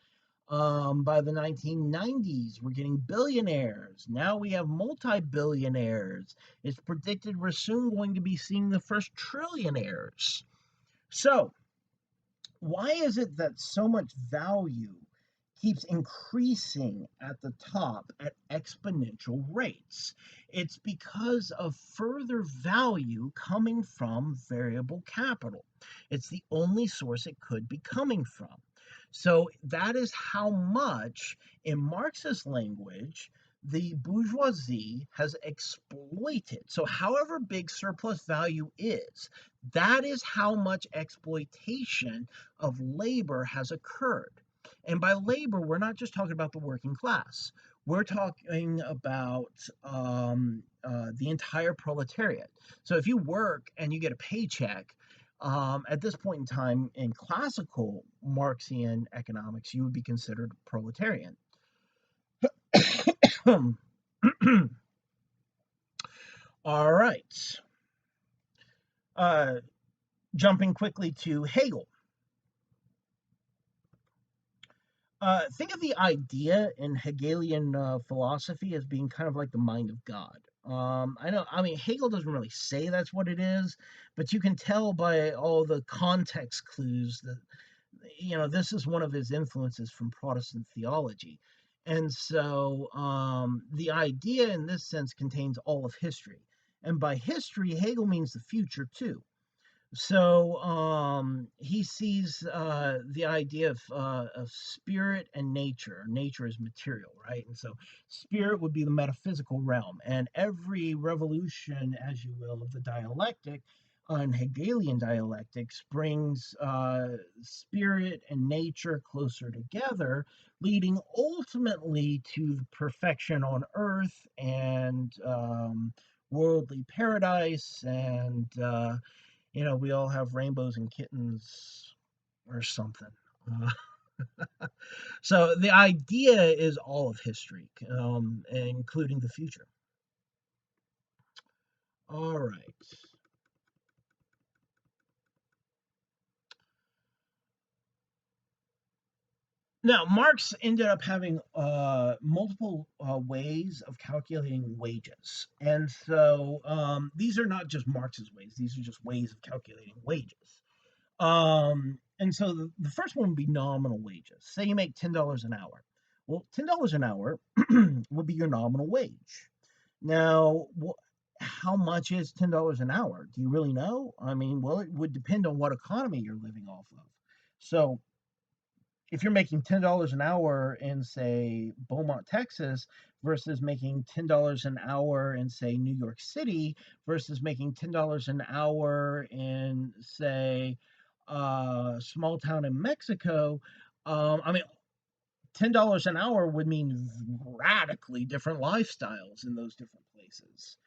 By the 1990s, we're getting billionaires. Now we have multi-billionaires. It's predicted we're soon going to be seeing the first trillionaires. So, why is it that so much value keeps increasing at the top at exponential rates? It's because of further value coming from variable capital. It's the only source it could be coming from. So that is how much, in Marxist language, the bourgeoisie has exploited. So, however big surplus value is, that is how much exploitation of labor has occurred. And by labor, we're not just talking about the working class. We're talking about the entire proletariat. So if you work and you get a paycheck, at this point in time in classical Marxian economics, you would be considered proletarian. All right. Uh, Jumping quickly to Hegel. Think of the idea in Hegelian philosophy as being kind of like the mind of God. I mean, Hegel doesn't really say that's what it is, but you can tell by all the context clues that, this is one of his influences from Protestant theology. And so the idea in this sense contains all of history. And by history, Hegel means the future too. So he sees the idea of spirit and nature. Nature is material, right? And so spirit would be the metaphysical realm. And every revolution, as you will, of the dialectic, on Hegelian dialectics, brings spirit and nature closer together, leading ultimately to the perfection on earth and worldly paradise and we all have rainbows and kittens or something. So the idea is all of history, including the future. All right. Now, Marx ended up having multiple ways of calculating wages. And so these are not just Marx's ways, these are just ways of calculating wages. And so the first one would be nominal wages. Say you make $10 an hour. Well, $10 an hour would be your nominal wage. Now, how much is $10 an hour? Do you really know? I mean, well, it would depend on what economy you're living off of. So if you're making $10 an hour in, say, Beaumont, Texas, versus making $10 an hour in, say, New York City, versus making $10 an hour in, say, small town in Mexico, I mean, $10 an hour would mean radically different lifestyles in those different places.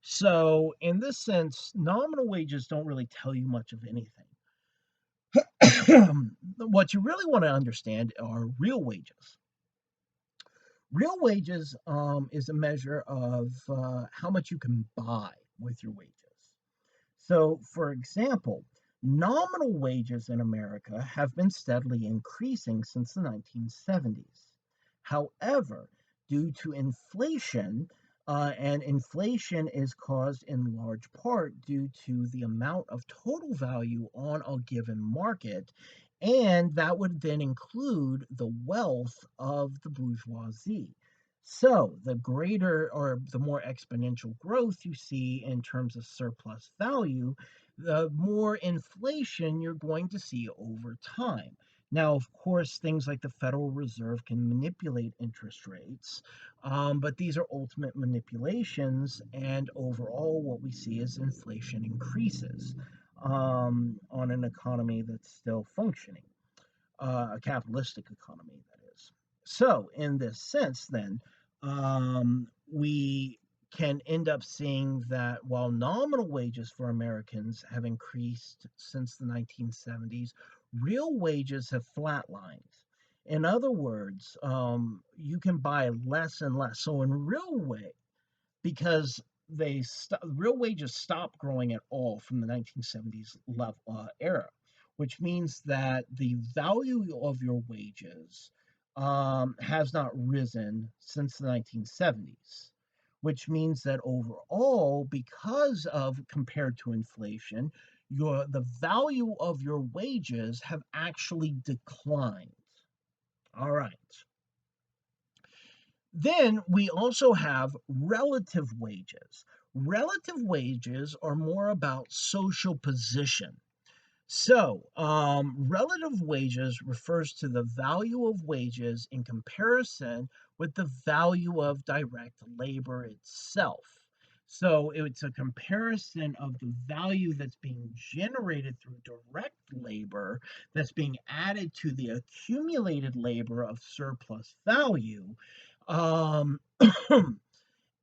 So, in this sense, nominal wages don't really tell you much of anything. What you really want to understand are real wages. Real wages is a measure of how much you can buy with your wages. So, for example, nominal wages in America have been steadily increasing since the 1970s. However, due to inflation, and inflation is caused in large part due to the amount of total value on a given market, and that would then include the wealth of the bourgeoisie. So, the greater or the more exponential growth you see in terms of surplus value, the more inflation you're going to see over time. Now, of course, things like the Federal Reserve can manipulate interest rates, but these are ultimate manipulations, and overall, what we see is inflation increases on an economy that's still functioning, a capitalistic economy, that is. So, in this sense, then, we can end up seeing that while nominal wages for Americans have increased since the 1970s, real wages have flatlined. In other words, you can buy less and less. So, in real way, because real wages stopped growing at all from the 1970s level, era, which means that the value of your wages has not risen since the 1970s, which means that overall, because of compared to inflation, the value of your wages have actually declined. All right. Then we also have relative wages. Relative wages are more about social position. So, relative wages refers to the value of wages in comparison with the value of direct labor itself. So it's a comparison of the value that's being generated through direct labor that's being added to the accumulated labor of surplus value. Um,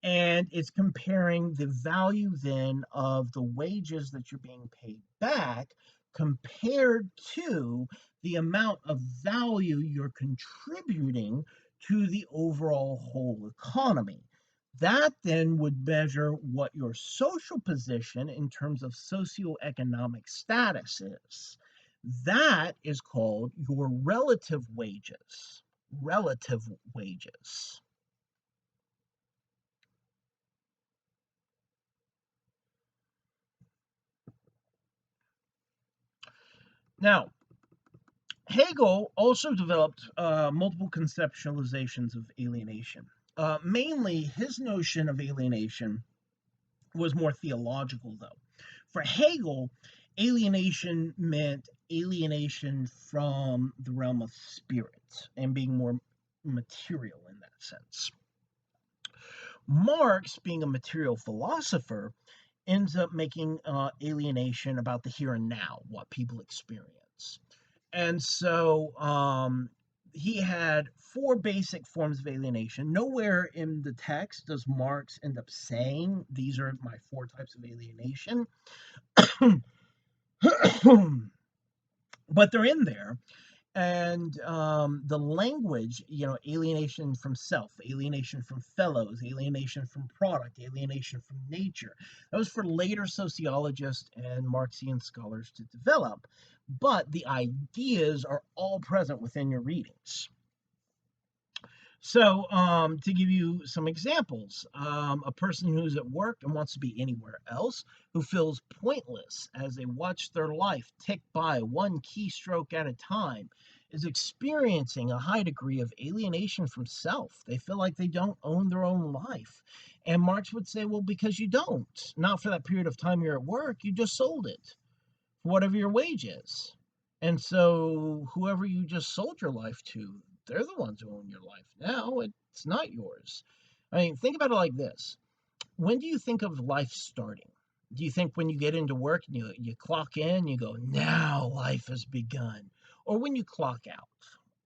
and it's comparing the value then of the wages that you're being paid back compared to the amount of value you're contributing to the overall whole economy. That then would measure what your social position in terms of socioeconomic status is. That is called your relative wages. Relative wages. Now, Hegel also developed multiple conceptualizations of alienation. Mainly, his notion of alienation was more theological, though. For Hegel, alienation meant alienation from the realm of spirit and being more material in that sense. Marx, being a material philosopher, ends up making alienation about the here and now, what people experience. And so he had four basic forms of alienation. Nowhere in the text does Marx end up saying these are my four types of alienation, but they're in there. And the language, alienation from self, alienation from fellows, alienation from product, alienation from nature, that was for later sociologists and Marxian scholars to develop, but the ideas are all present within your readings. So, to give you some examples, a person who's at work and wants to be anywhere else, who feels pointless as they watch their life tick by one keystroke at a time, is experiencing a high degree of alienation from self. They feel like they don't own their own life. And Marx would say, well, because you don't. Not for that period of time you're at work, you just sold it for whatever your wage is. And so whoever you just sold your life to, they're the ones who own your life now. It's not yours. I mean, think about it like this. When do you think of life starting? Do you think when you get into work and you clock in, you go, now life has begun? Or when you clock out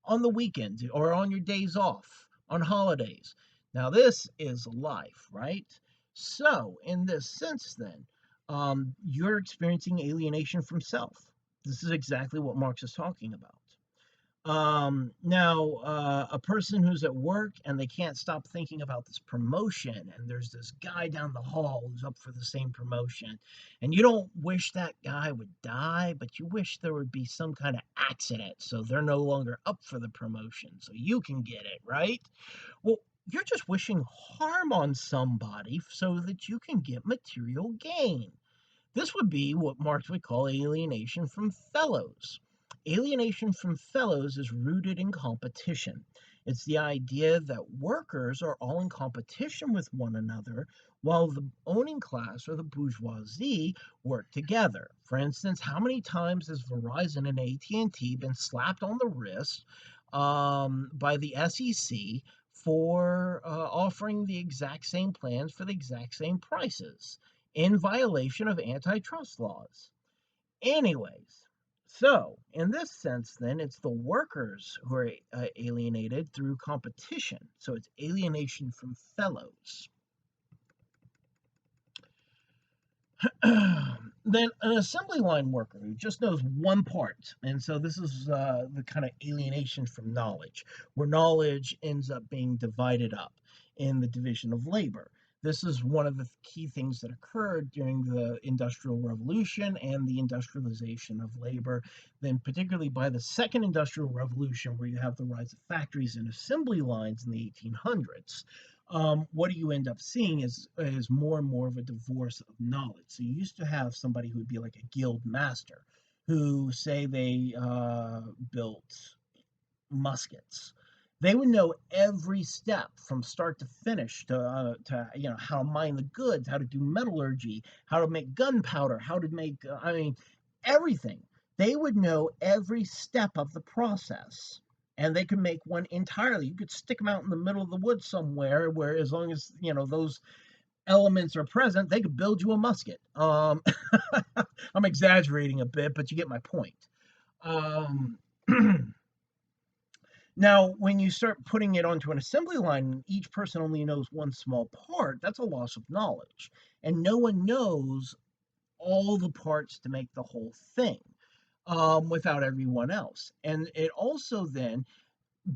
on the weekends or on your days off, on holidays? Now, this is life, right? So, in this sense, then, you're experiencing alienation from self. This is exactly what Marx is talking about. Now, a person who's at work and they can't stop thinking about this promotion, and there's this guy down the hall who's up for the same promotion, and you don't wish that guy would die, but you wish there would be some kind of accident so they're no longer up for the promotion, so you can get it, right? Well, you're just wishing harm on somebody so that you can get material gain. This would be what Marx would call alienation from fellows. Alienation from fellows is rooted in competition. It's the idea that workers are all in competition with one another while the owning class or the bourgeoisie work together. For instance, how many times has Verizon and AT&T been slapped on the wrist by the SEC for offering the exact same plans for the exact same prices in violation of antitrust laws? Anyways, so in this sense, then it's the workers who are alienated through competition. So it's alienation from fellows. Then an assembly line worker who just knows one part. And so this is the kind of alienation from knowledge, where knowledge ends up being divided up in the division of labor. This is one of the key things that occurred during the Industrial Revolution and the industrialization of labor. Then, particularly by the Second Industrial Revolution, where you have the rise of factories and assembly lines in the 1800s, what do you end up seeing is more and more of a divorce of knowledge. So you used to have somebody who would be like a guild master, who say they built muskets. They would know every step from start to finish to how to mine the goods, how to do metallurgy, how to make gunpowder, how to make everything. They would know every step of the process, and they could make one entirely. You could stick them out in the middle of the woods somewhere, where as long as those elements are present, they could build you a musket. I'm exaggerating a bit, but you get my point. Um, Now, when you start putting it onto an assembly line, each person only knows one small part. That's a loss of knowledge. And no one knows all the parts to make the whole thing without everyone else. And it also then,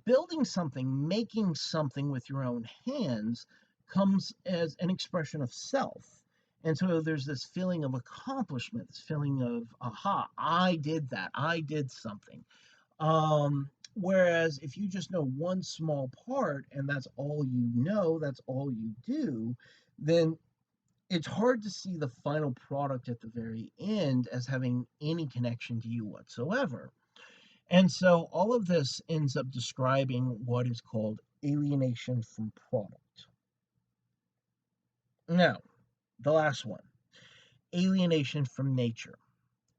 building something, making something with your own hands comes as an expression of self. And so there's this feeling of accomplishment, this feeling of, aha, I did that, I did something. Whereas if you just know one small part and that's all you know, that's all you do, then it's hard to see the final product at the very end as having any connection to you whatsoever. And so all of this ends up describing what is called alienation from product. Now, the last one, alienation from nature.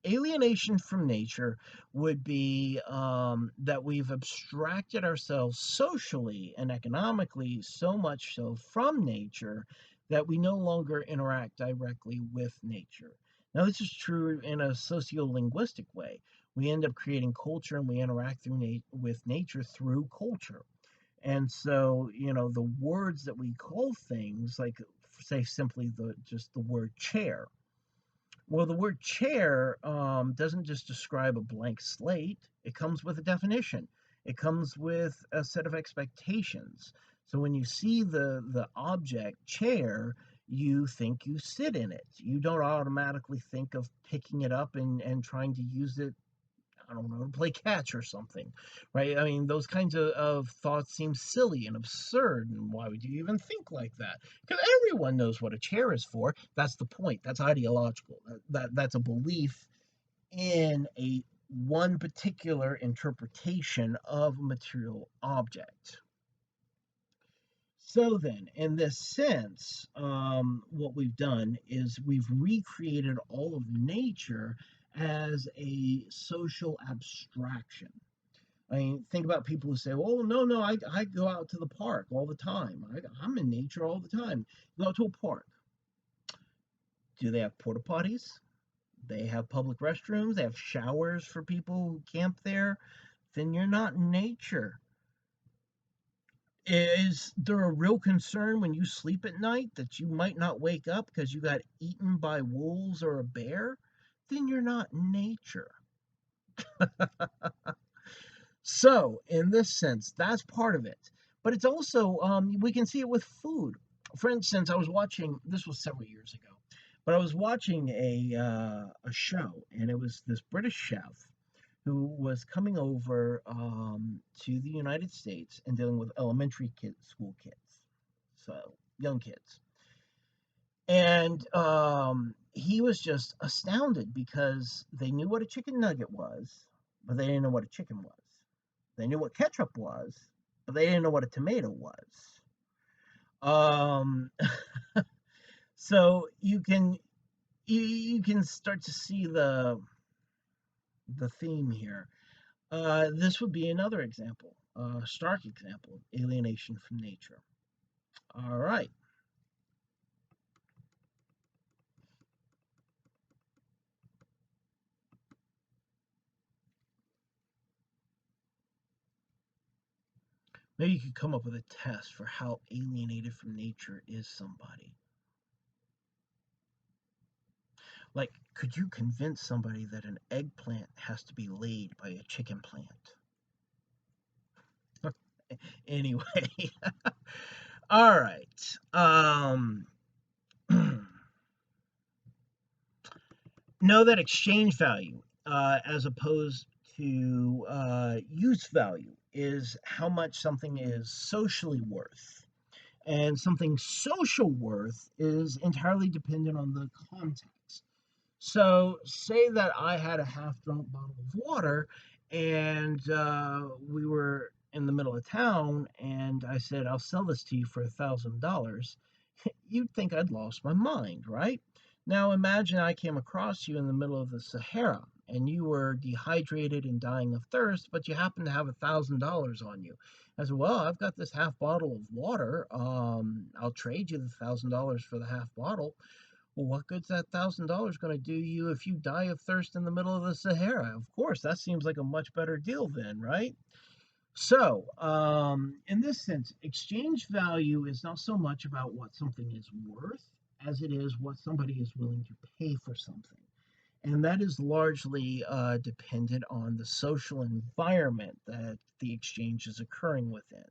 Alienation from nature would be that we've abstracted ourselves socially and economically so much so from nature that we no longer interact directly with nature. Now, this is true in a sociolinguistic way. We end up creating culture and we interact with nature through culture. And so, the words that we call things, like say simply just the word chair, well, the word chair doesn't just describe a blank slate, it comes with a definition. It comes with a set of expectations. So when you see the object chair, you think you sit in it. You don't automatically think of picking it up and trying to use it, I don't know, to play catch or something, right? I mean, those kinds of thoughts seem silly and absurd. And why would you even think like that? Because everyone knows what a chair is for. That's the point. That's ideological. That's a belief in a one particular interpretation of a material object. So then, in this sense, what we've done is we've recreated all of nature as a social abstraction. I mean, think about people who say, "Oh, no, no, I go out to the park all the time. I'm in nature all the time." Go out to a park. Do they have porta potties? They have public restrooms. They have showers for people who camp there. Then you're not in nature. Is there a real concern when you sleep at night that you might not wake up because you got eaten by wolves or a bear? Then you're not in nature. So, in this sense, that's part of it. But it's also, we can see it with food. For instance, I was watching, this was several years ago, but I was watching a show, and it was this British chef who was coming over to the United States and dealing with school kids, so young kids. And he was just astounded because they knew what a chicken nugget was, but they didn't know what a chicken was. They knew what ketchup was, but they didn't know what a tomato was. Um, so you can start to see the theme here. This would be another example, a stark example of alienation from nature. All right. Maybe you could come up with a test for how alienated from nature is somebody. Like, could you convince somebody that an eggplant has to be laid by a chicken plant? Anyway, all right. Know that exchange value, as opposed to use value, is how much something is socially worth. And something social worth is entirely dependent on the context. So, say that I had a half drunk bottle of water and we were in the middle of town, and I said, "I'll sell this to you for $1,000." You'd think I'd lost my mind, right? Now, imagine I came across you in the middle of the Sahara and you were dehydrated and dying of thirst, but you happen to have $1,000 on you. I said, well, I've got this half bottle of water. I'll trade you the $1,000 for the half bottle. Well, what good's that $1,000 going to do you if you die of thirst in the middle of the Sahara? Of course, that seems like a much better deal then, right? So, in this sense, exchange value is not so much about what something is worth as it is what somebody is willing to pay for something. And that is largely dependent on the social environment that the exchange is occurring within.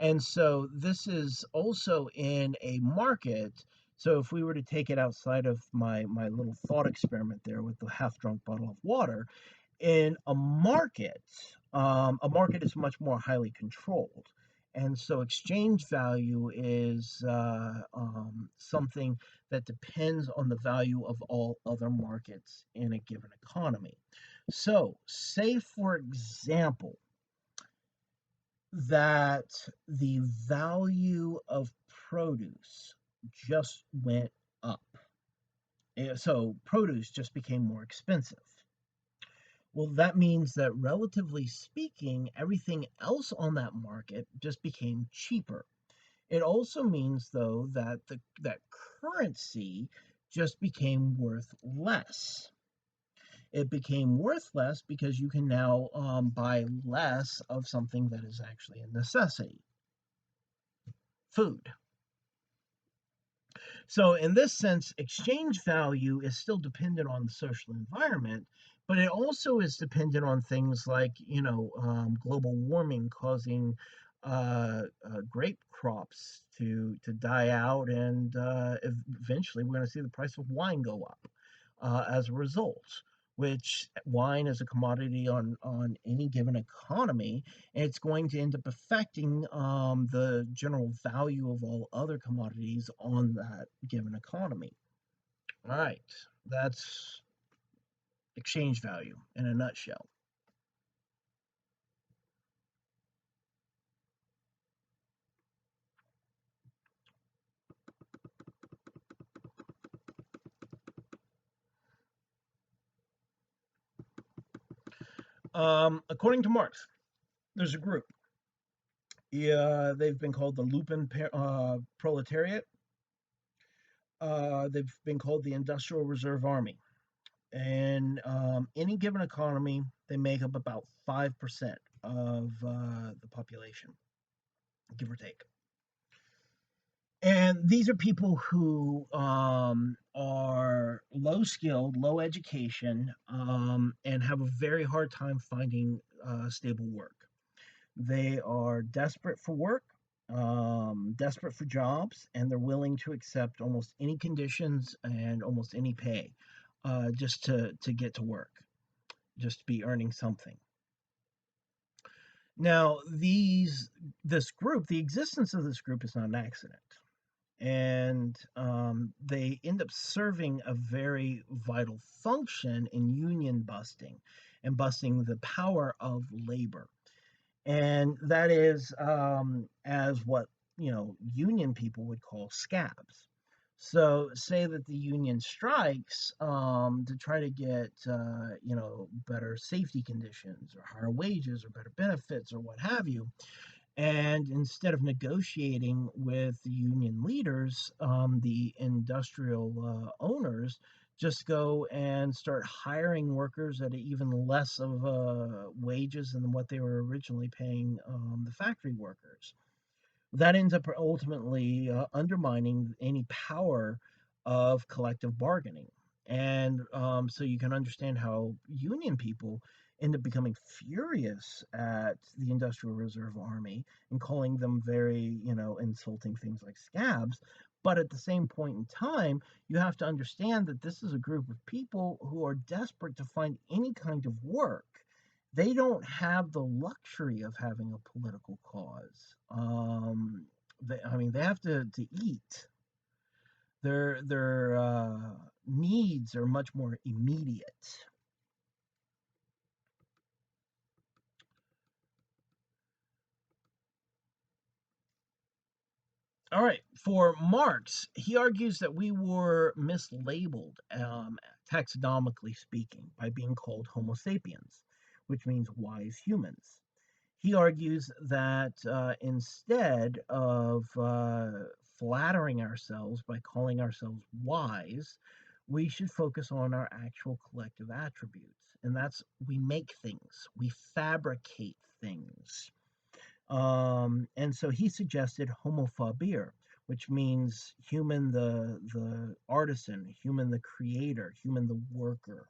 And so this is also in a market. So if we were to take it outside of my little thought experiment there with the half drunk bottle of water, in a market is much more highly controlled. And so exchange value is something that depends on the value of all other markets in a given economy. So, say for example, that the value of produce just went up. So, produce just became more expensive. Well, that means that relatively speaking, everything else on that market just became cheaper. It also means, though, that that currency just became worth less. It became worth less because you can now buy less of something that is actually a necessity, food. So, in this sense, exchange value is still dependent on the social environment, but it also is dependent on things like, global warming causing grape crops to die out, and eventually we're going to see the price of wine go up as a result. Which wine is a commodity on any given economy, and it's going to end up affecting the general value of all other commodities on that given economy. All right, that's exchange value in a nutshell. According to Marx, there's a group. Yeah, they've been called the Lumpen Proletariat. They've been called the Industrial Reserve Army. And any given economy, they make up about 5% of the population, give or take. And these are people who are low skilled, low education, and have a very hard time finding stable work. They are desperate for work, desperate for jobs, and they're willing to accept almost any conditions and almost any pay just to get to work, just to be earning something. Now, this group, the existence of this group is not an accident, and they end up serving a very vital function in union busting and busting the power of labor, and that is as what union people would call scabs. So, say that the union strikes to try to get better safety conditions or higher wages or better benefits or what have you. And instead of negotiating with the union leaders, the industrial owners just go and start hiring workers at even less of wages than what they were originally paying the factory workers. That ends up ultimately undermining any power of collective bargaining. And so you can understand how union people end up becoming furious at the Industrial Reserve Army and calling them very, insulting things like scabs. But at the same point in time, you have to understand that this is a group of people who are desperate to find any kind of work. They don't have the luxury of having a political cause. I mean, they have to eat. Their needs are much more immediate. All right. For Marx, he argues that we were mislabeled, taxonomically speaking, by being called Homo sapiens, which means wise humans. He argues that instead of flattering ourselves by calling ourselves wise, we should focus on our actual collective attributes. And that's we make things, we fabricate things. And so he suggested homo faber, which means human the artisan, human the creator, human the worker.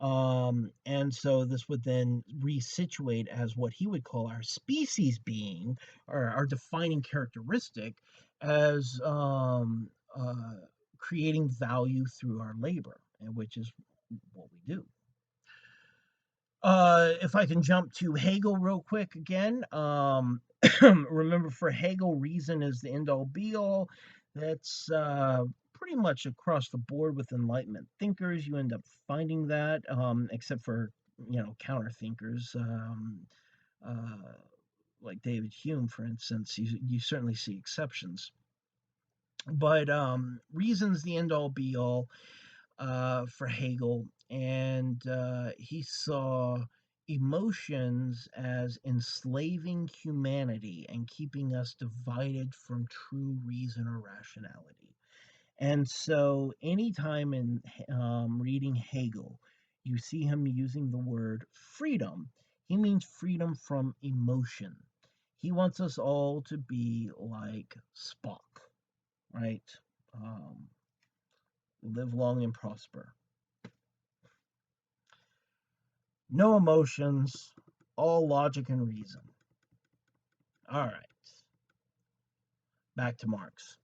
And so this would then resituate as what he would call our species being, or our defining characteristic, as creating value through our labor, and which is what we do. If I can jump to Hegel real quick again, remember for Hegel, reason is the end all be all. That's pretty much across the board with Enlightenment thinkers. You end up finding that, except for counter thinkers, uh, like David Hume, for instance. You certainly see exceptions, but reason's the end all be all for Hegel, and he saw emotions as enslaving humanity and keeping us divided from true reason or rationality. And so, anytime in reading Hegel, you see him using the word freedom, he means freedom from emotion. He wants us all to be like Spock, right? Um, Live long and prosper. No emotions, all logic and reason. All right, back to Marx.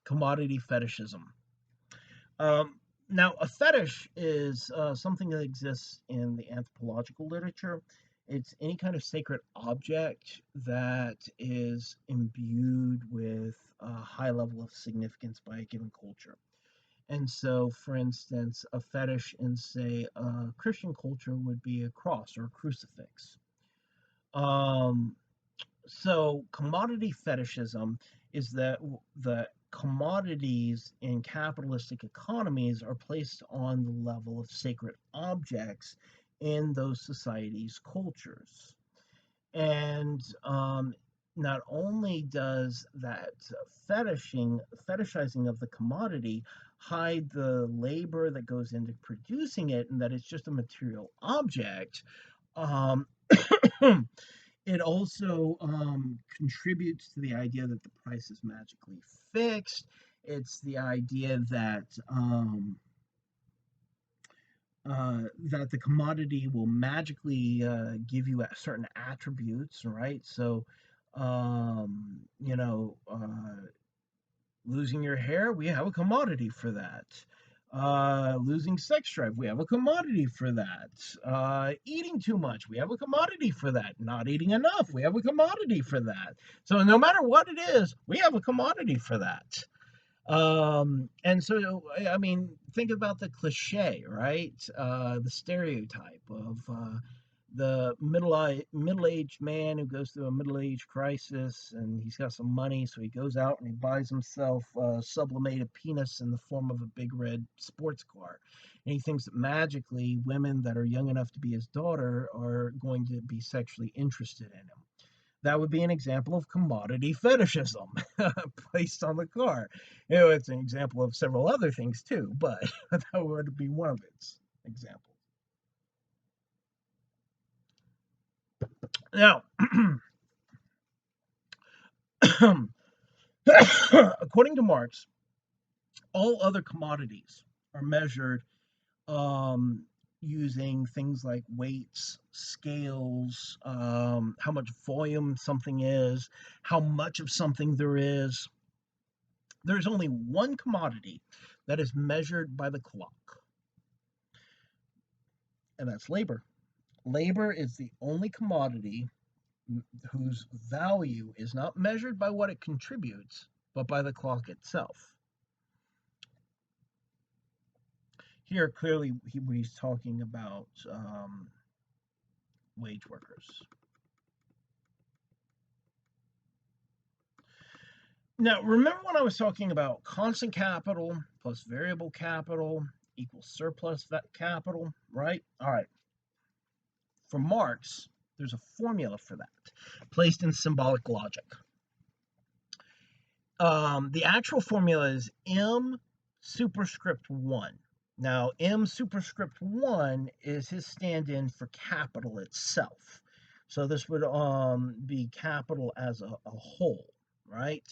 Commodity fetishism. Now, a fetish is something that exists in the anthropological literature. It's any kind of sacred object that is imbued with a high level of significance by a given culture. And so, for instance, a fetish in, say, a Christian culture would be a cross or a crucifix. Um, So commodity fetishism is that the commodities in capitalistic economies are placed on the level of sacred objects in those societies' cultures. And not only does that fetishizing of the commodity hide the labor that goes into producing it and that it's just a material object, um, it also contributes to the idea that the price is magically fixed. It's the idea that the commodity will magically give you certain attributes, right? So, you know, losing your hair, we have a commodity for that. Losing sex drive, we have a commodity for that. Eating too much, we have a commodity for that. Not eating enough, we have a commodity for that. So no matter what it is, we have a commodity for that. And so, I mean, think about the cliche, right? The stereotype of the middle-aged man who goes through a middle-age crisis, and he's got some money, so he goes out and he buys himself a sublimated penis in the form of a big red sports car. And he thinks that magically women that are young enough to be his daughter are going to be sexually interested in him. That would be an example of commodity fetishism placed on the car. It's an example of several other things too, but that would be one of its examples. Now, according to Marx, all other commodities are measured um, using things like weights, scales, how much volume something is, how much of something there is. There's only one commodity that is measured by the clock, and that's labor. Labor is the only commodity whose value is not measured by what it contributes, but by the clock itself. Here, clearly, he's talking about wage workers. Now, remember when I was talking about constant capital plus variable capital equals surplus capital, right? All right. For Marx, there's a formula for that placed in symbolic logic. The actual formula is M superscript 1. Now, M superscript 1 is his stand-in for capital itself. So this would be capital as a whole, right?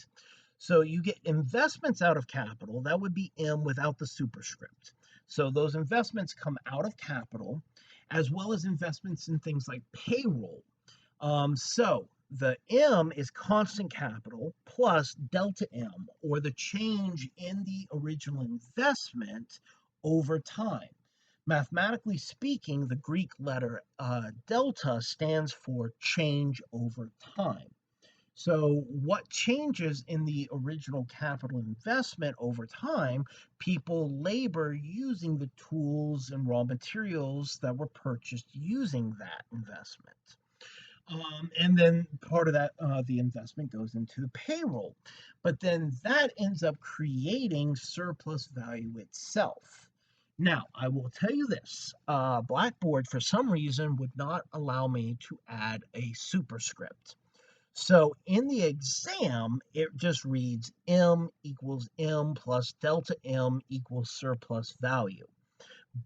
So you get investments out of capital. That would be M without the superscript. So those investments come out of capital, as well as investments in things like payroll. So the M is constant capital plus delta M, or the change in the original investment over time. Mathematically speaking, the Greek letter delta stands for change over time. So, what changes in the original capital investment over time? People labor using the tools and raw materials that were purchased using that investment. And then part of that, the investment goes into the payroll. But then that ends up creating surplus value itself. Now, I will tell you this, Blackboard, for some reason, would not allow me to add a superscript. So in the exam, it just reads M equals M plus delta M equals surplus value.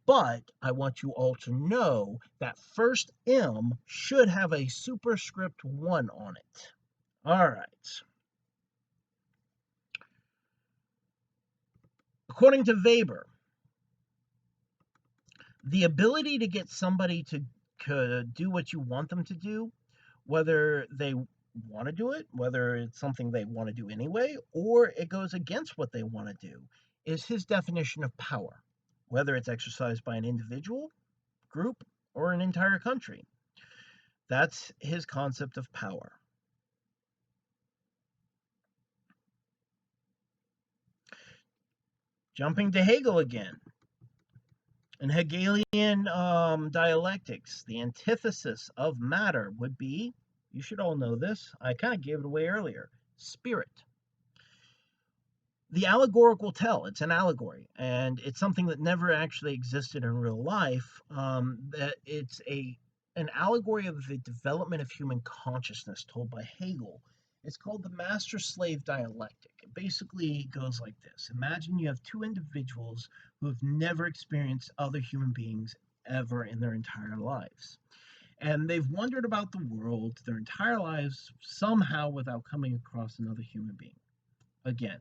But I want you all to know that first M should have a superscript 1 on it. All right. According to Weber, the ability to get somebody to do what you want them to do, whether they want to do it, whether it's something they want to do anyway, or it goes against what they want to do, is his definition of power, whether it's exercised by an individual, group, or an entire country. That's his concept of power. Jumping to Hegel again. In Hegelian dialectics, the antithesis of matter would be, you should all know this, I kind of gave it away earlier, spirit. The allegorical tell, it's an allegory, and it's something that never actually existed in real life. That it's an allegory of the development of human consciousness told by Hegel. It's called the master-slave dialectic. It basically goes like this. Imagine you have two individuals who have never experienced other human beings ever in their entire lives. And they've wandered about the world their entire lives somehow without coming across another human being. Again,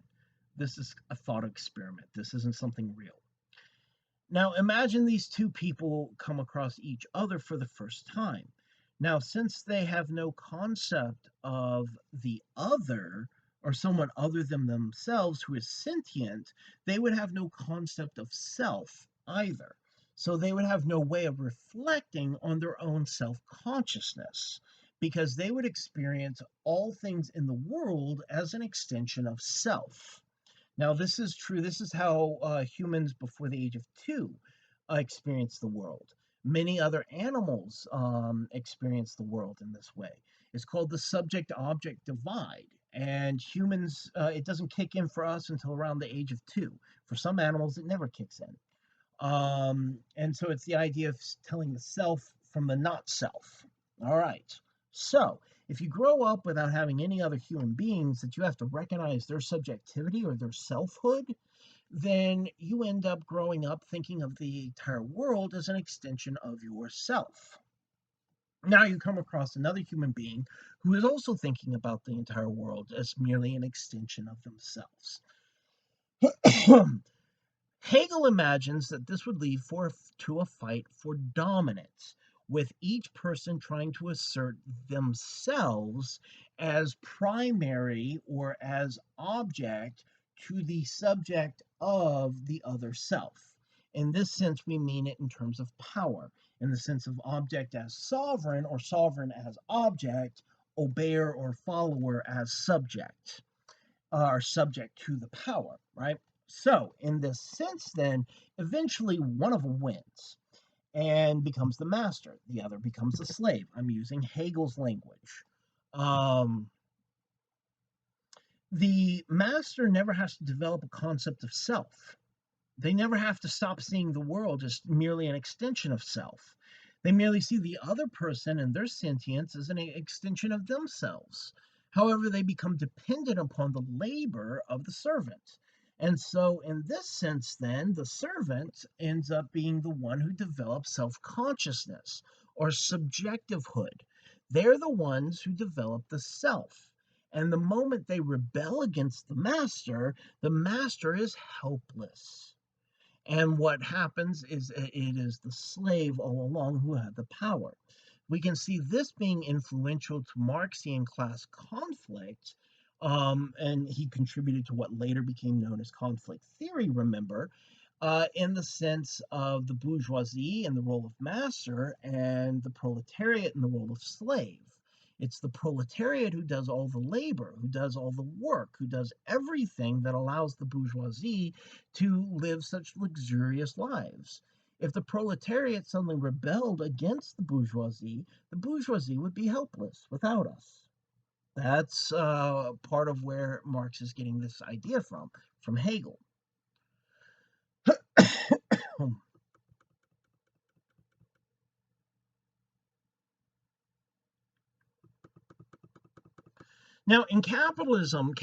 this is a thought experiment. This isn't something real. Now, imagine these two people come across each other for the first time. Now, since they have no concept of the other or someone other than themselves who is sentient, they would have no concept of self either. So they would have no way of reflecting on their own self consciousness because they would experience all things in the world as an extension of self. Now, this is true. This is how humans before the age of 2 experience the world. Many other animals experience the world in this way. It's called the subject object divide. And humans, it doesn't kick in for us until around the age of 2. For some animals, it never kicks in. And so it's the idea of telling the self from the not self. All right. So if you grow up without having any other human beings that you have to recognize their subjectivity or their selfhood, then you end up growing up thinking of the entire world as an extension of yourself. Now you come across another human being who is also thinking about the entire world as merely an extension of themselves. Hegel imagines that this would lead to a fight for dominance, with each person trying to assert themselves as primary or as object to the subject of the other self. In this sense, we mean it in terms of power, in the sense of object as sovereign or sovereign as object, obeyer or follower as subject, are subject to the power, right? So, in this sense, then, eventually one of them wins and becomes the master. The other becomes the slave. I'm using Hegel's language. Um, The master never has to develop a concept of self. They never have to stop seeing the world as merely an extension of self. They merely see the other person and their sentience as an extension of themselves. However, they become dependent upon the labor of the servant. And so, in this sense, then, the servant ends up being the one who develops self consciousness or subjectivehood. They're the ones who develop the self. And the moment they rebel against the master is helpless. And what happens is it is the slave all along who had the power. We can see this being influential to Marxian class conflict, and he contributed to what later became known as conflict theory, remember, in the sense of the bourgeoisie and the role of master and the proletariat and the role of slave. It's the proletariat who does all the labor, who does all the work, who does everything that allows the bourgeoisie to live such luxurious lives. If the proletariat suddenly rebelled against the bourgeoisie would be helpless without us. That's part of where Marx is getting this idea from Hegel. Now, in capitalism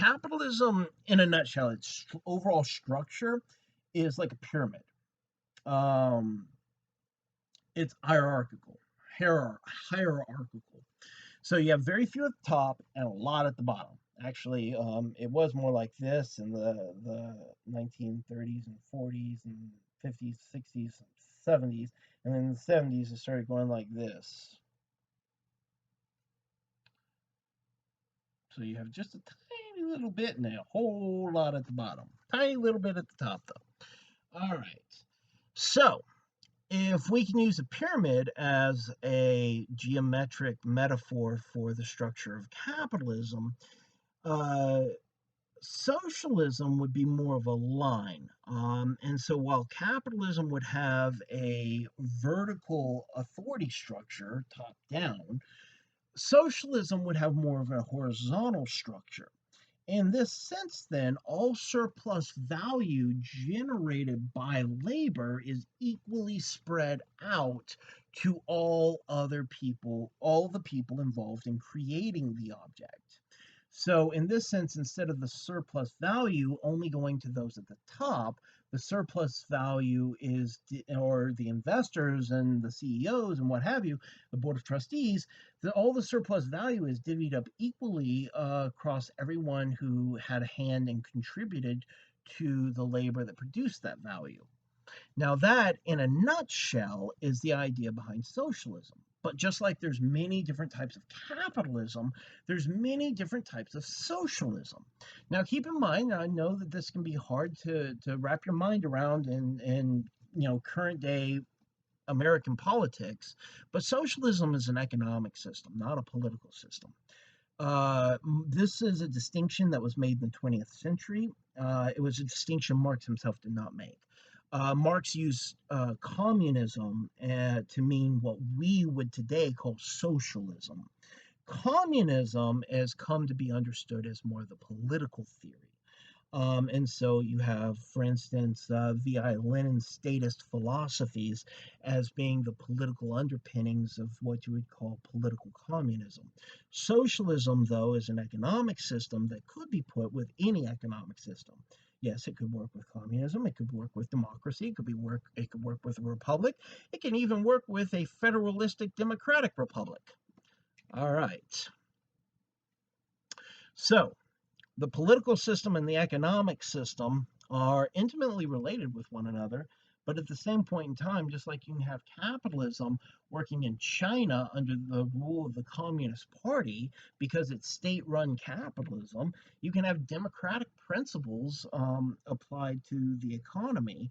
in a nutshell, its overall structure is like a pyramid. Um, it's hierarchical. So you have very few at the top and a lot at the bottom. Actually, it was more like this in the 1930s and 40s and 50s, 60s, 70s, and then in the 70s it started going like this. So you have just a tiny little bit and a whole lot at the bottom. Tiny little bit at the top, though. All right. So if we can use a pyramid as a geometric metaphor for the structure of capitalism, uh, socialism would be more of a line. And so while capitalism would have a vertical authority structure, top down, socialism would have more of a horizontal structure. In this sense, then, all surplus value generated by labor is equally spread out to all other people, all the people involved in creating the object. So, in this sense, instead of the surplus value only going to those at the top, the surplus value is, or the investors and the CEOs and what have you, the board of trustees, all the surplus value is divvied up equally across everyone who had a hand and contributed to the labor that produced that value. Now, that, in a nutshell, is the idea behind socialism. But just like there's many different types of capitalism, there's many different types of socialism. Now, keep in mind, I know that this can be hard to wrap your mind around in current day American politics, but socialism is an economic system, not a political system. This is a distinction that was made in the 20th century. It was a distinction Marx himself did not make. Marx used communism to mean what we would today call socialism. Communism has come to be understood as more the political theory. And so you have, for instance, V.I. Lenin's statist philosophies as being the political underpinnings of what you would call political communism. Socialism, though, is an economic system that could be put with any economic system. Yes, it could work with communism. It could work with democracy. It could work with a republic. It can even work with a federalistic democratic republic. All right. So the political system and the economic system are intimately related with one another, but at the same point in time, just like you can have capitalism working in China under the rule of the Communist Party because it's state run capitalism, you can have democratic principles applied to the economy.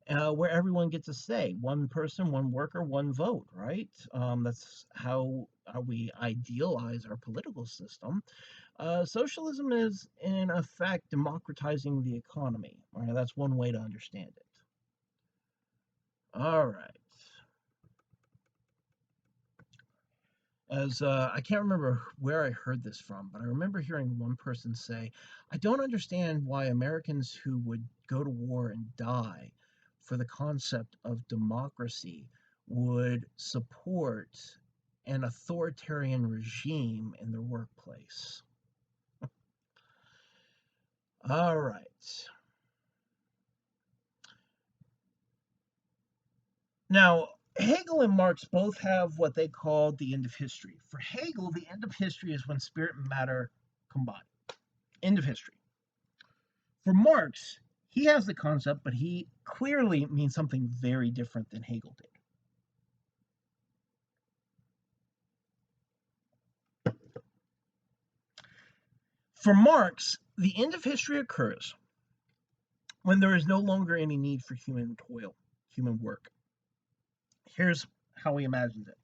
Where everyone gets a say, one person, one worker, one vote, right? That's how we idealize our political system. Socialism is, in effect, democratizing the economy. All right, that's one way to understand it. All right. As I can't remember where I heard this from, but I remember hearing one person say, I don't understand why Americans who would go to war and die for the concept of democracy would support an authoritarian regime in their workplace. All right. Now, Hegel and Marx both have what they call the end of history. For Hegel, the end of history is when spirit and matter combine. End of history. For Marx, he has the concept, but he clearly means something very different than Hegel did. For Marx, the end of history occurs when there is no longer any need for human toil, human work. Here's how he imagines it.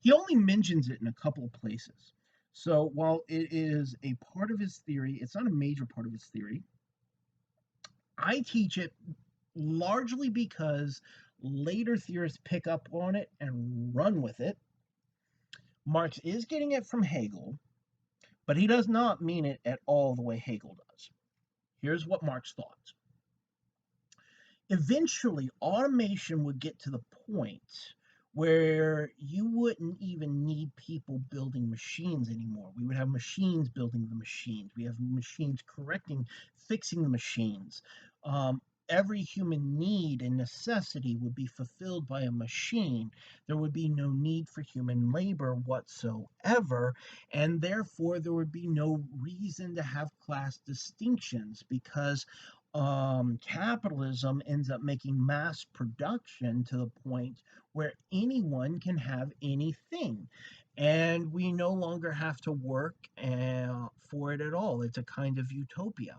He only mentions it in a couple of places. So while it is a part of his theory, it's not a major part of his theory. I teach it largely because later theorists pick up on it and run with it. Marx is getting it from Hegel, but he does not mean it at all the way Hegel does. Here's what Marx thought. Eventually, automation would get to the point where you wouldn't even need people building machines anymore. We would have machines building the machines. We have machines correcting, fixing the machines. Every human need and necessity would be fulfilled by a machine. There would be no need for human labor whatsoever, and therefore there would be no reason to have class distinctions because capitalism ends up making mass production to the point where anyone can have anything. And we no longer have to work for it at all. It's a kind of utopia.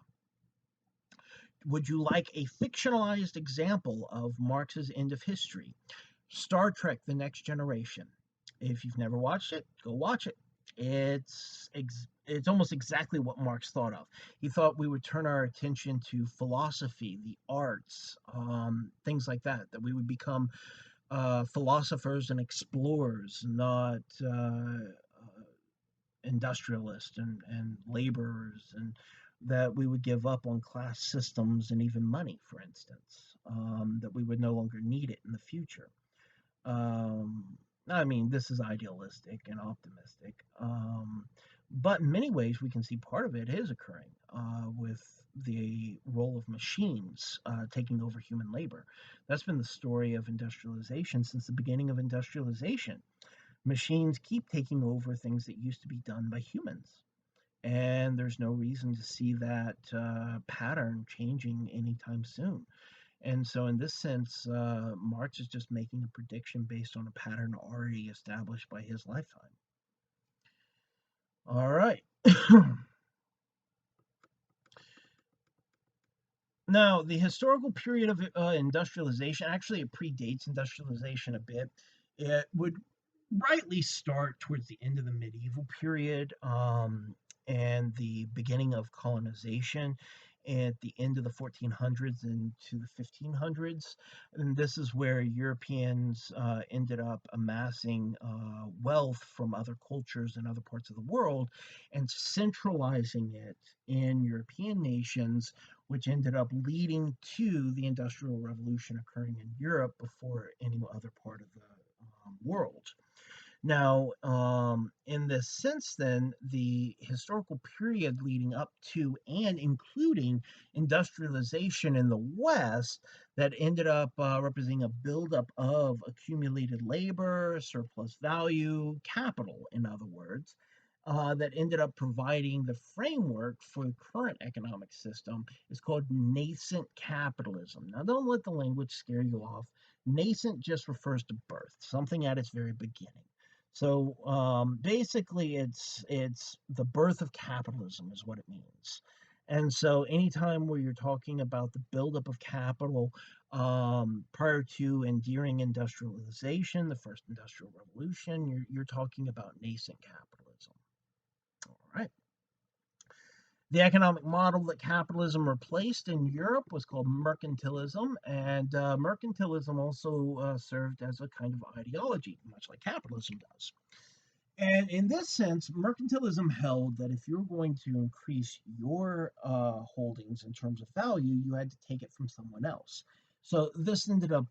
Would you like a fictionalized example of Marx's end of history? Star Trek: The Next Generation. If you've never watched it, go watch it. It's almost exactly what Marx thought of. He thought we would turn our attention to philosophy, the arts, things like that. That we would become philosophers and explorers, not industrialists and laborers, and that we would give up on class systems and even money, for instance, that we would no longer need it in the future. Um, I mean, this is idealistic and optimistic, but in many ways, we can see part of it is occurring with the role of machines taking over human labor. That's been the story of industrialization since the beginning of industrialization. Machines keep taking over things that used to be done by humans. And there's no reason to see that pattern changing anytime soon. And so, in this sense, Marx is just making a prediction based on a pattern already established by his lifetime. All right. Now, the historical period of industrialization, actually, it predates industrialization a bit. It would rightly start towards the end of the medieval period and the beginning of colonization at the end of the 1400s into the 1500s. And this is where Europeans ended up amassing wealth from other cultures and other parts of the world and centralizing it in European nations, which ended up leading to the Industrial Revolution occurring in Europe before any other part of the world. Now, in this sense, then, the historical period leading up to and including industrialization in the West that ended up representing a buildup of accumulated labor, surplus value, capital, in other words, that ended up providing the framework for the current economic system is called nascent capitalism. Now, don't let the language scare you off. Nascent just refers to birth, something at its very beginning. So basically, it's the birth of capitalism is what it means. And so, anytime where you're talking about the buildup of capital prior to and during industrialization, the first industrial revolution, you're talking about nascent capitalism. All right. The economic model that capitalism replaced in Europe was called mercantilism, and mercantilism also served as a kind of ideology, much like capitalism does. And in this sense, mercantilism held that if you're going to increase your holdings in terms of value, you had to take it from someone else. So this ended up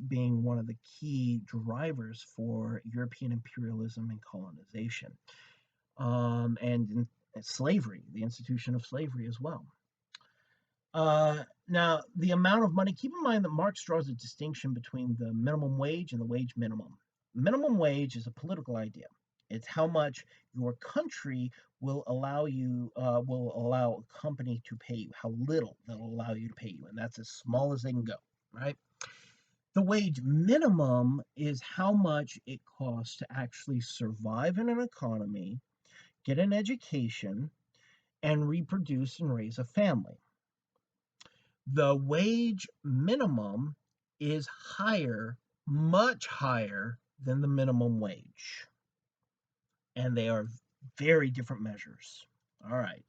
being one of the key drivers for European imperialism and colonization, and slavery, the institution of slavery as well. Now, the amount of money, keep in mind that Marx draws a distinction between the minimum wage and the wage minimum. Minimum wage is a political idea. It's how much your country will allow a company to pay you, how little they'll allow you to pay you, and that's as small as they can go, right? The wage minimum is how much it costs to actually survive in an economy, get an education, and reproduce and raise a family. The wage minimum is higher, much higher than the minimum wage. And they are very different measures. All right.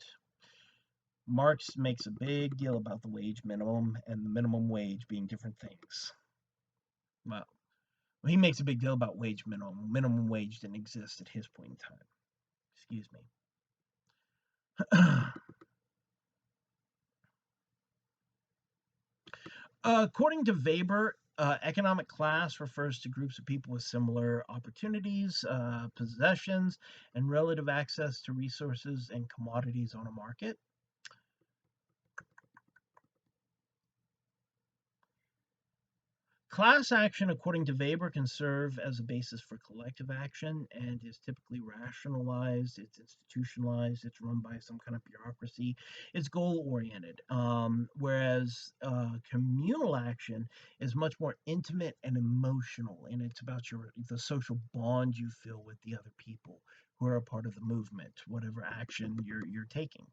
Marx makes a big deal about the wage minimum and the minimum wage being different things. Well, he makes a big deal about wage minimum. Minimum wage didn't exist at his point in time. Excuse me. According to Weber, economic class refers to groups of people with similar opportunities, possessions, and relative access to resources and commodities on a market. Class action, according to Weber, can serve as a basis for collective action and is typically rationalized, it's institutionalized, it's run by some kind of bureaucracy, it's goal oriented. Whereas communal action is much more intimate and emotional, and it's about the social bond you feel with the other people who are a part of the movement, whatever action you're taking.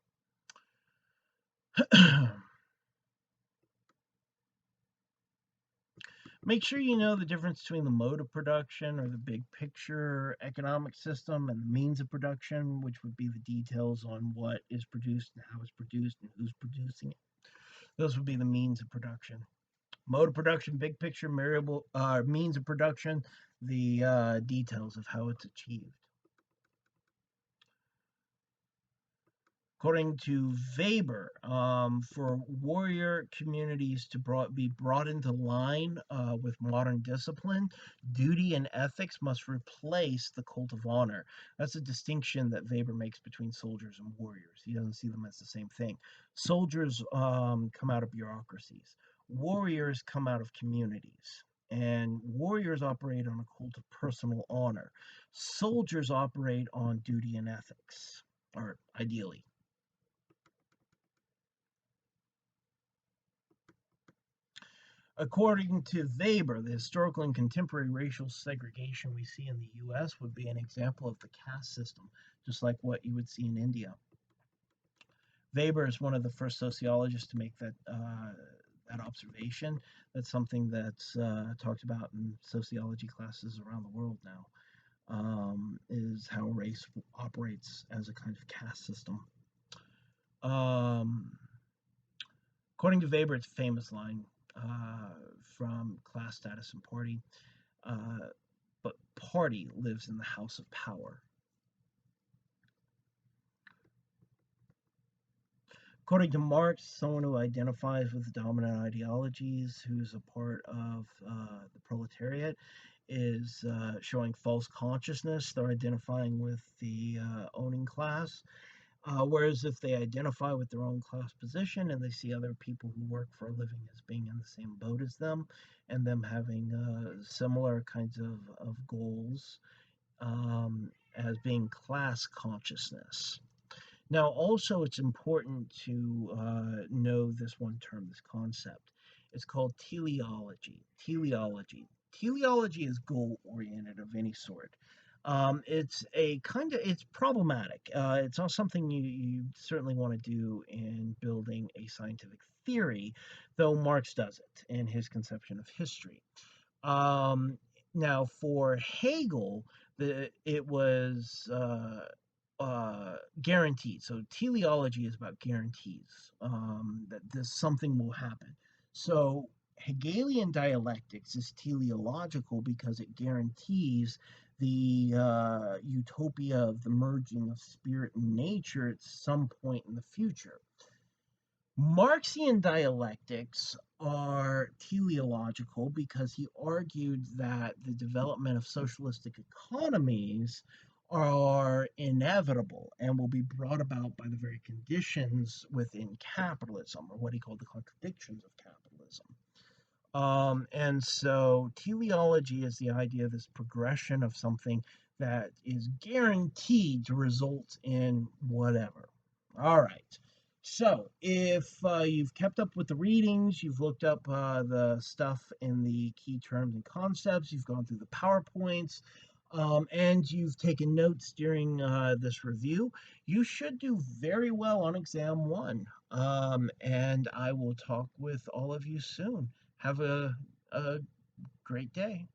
Make sure you know the difference between the mode of production or the big picture economic system and the means of production, which would be the details on what is produced and how it's produced and who's producing it. Those would be the means of production. Mode of production, big picture, means of production, the details of how it's achieved. According to Weber, for warrior communities to be brought into line with modern discipline, duty and ethics must replace the cult of honor. That's a distinction that Weber makes between soldiers and warriors. He doesn't see them as the same thing. Soldiers come out of bureaucracies, warriors come out of communities. And warriors operate on a cult of personal honor. Soldiers operate on duty and ethics, or ideally. According to Weber, the historical and contemporary racial segregation we see in the US would be an example of the caste system, just like what you would see in India. Weber is one of the first sociologists to make that observation. That's something that's talked about in sociology classes around the world now, is how race operates as a kind of caste system. Um, According to Weber, it's a famous line from Class, Status, and Party. But party lives in the house of power. According to Marx, someone who identifies with the dominant ideologies, who's a part of the proletariat, is showing false consciousness. They're identifying with the owning class. Whereas if they identify with their own class position and they see other people who work for a living as being in the same boat as them and them having similar kinds of goals, as being class consciousness. Now, also, it's important to know this one term, this concept. It's called teleology. Teleology is goal oriented of any sort. It's problematic. It's not something you certainly want to do in building a scientific theory, though Marx does it in his conception of history. Um, Now, for Hegel, it was guaranteed. So teleology is about guarantees, that this something will happen. So Hegelian dialectics is teleological because it guarantees the utopia of the merging of spirit and nature at some point in the future. Marxian dialectics are teleological because he argued that the development of socialistic economies are inevitable and will be brought about by the very conditions within capitalism, or what he called the contradictions of capitalism. And so teleology is the idea of this progression of something that is guaranteed to result in whatever. All right. So if you've kept up with the readings, you've looked up the stuff in the key terms and concepts, you've gone through the PowerPoints, and you've taken notes during this review, you should do very well on exam one. And I will talk with all of you soon. Have a great day.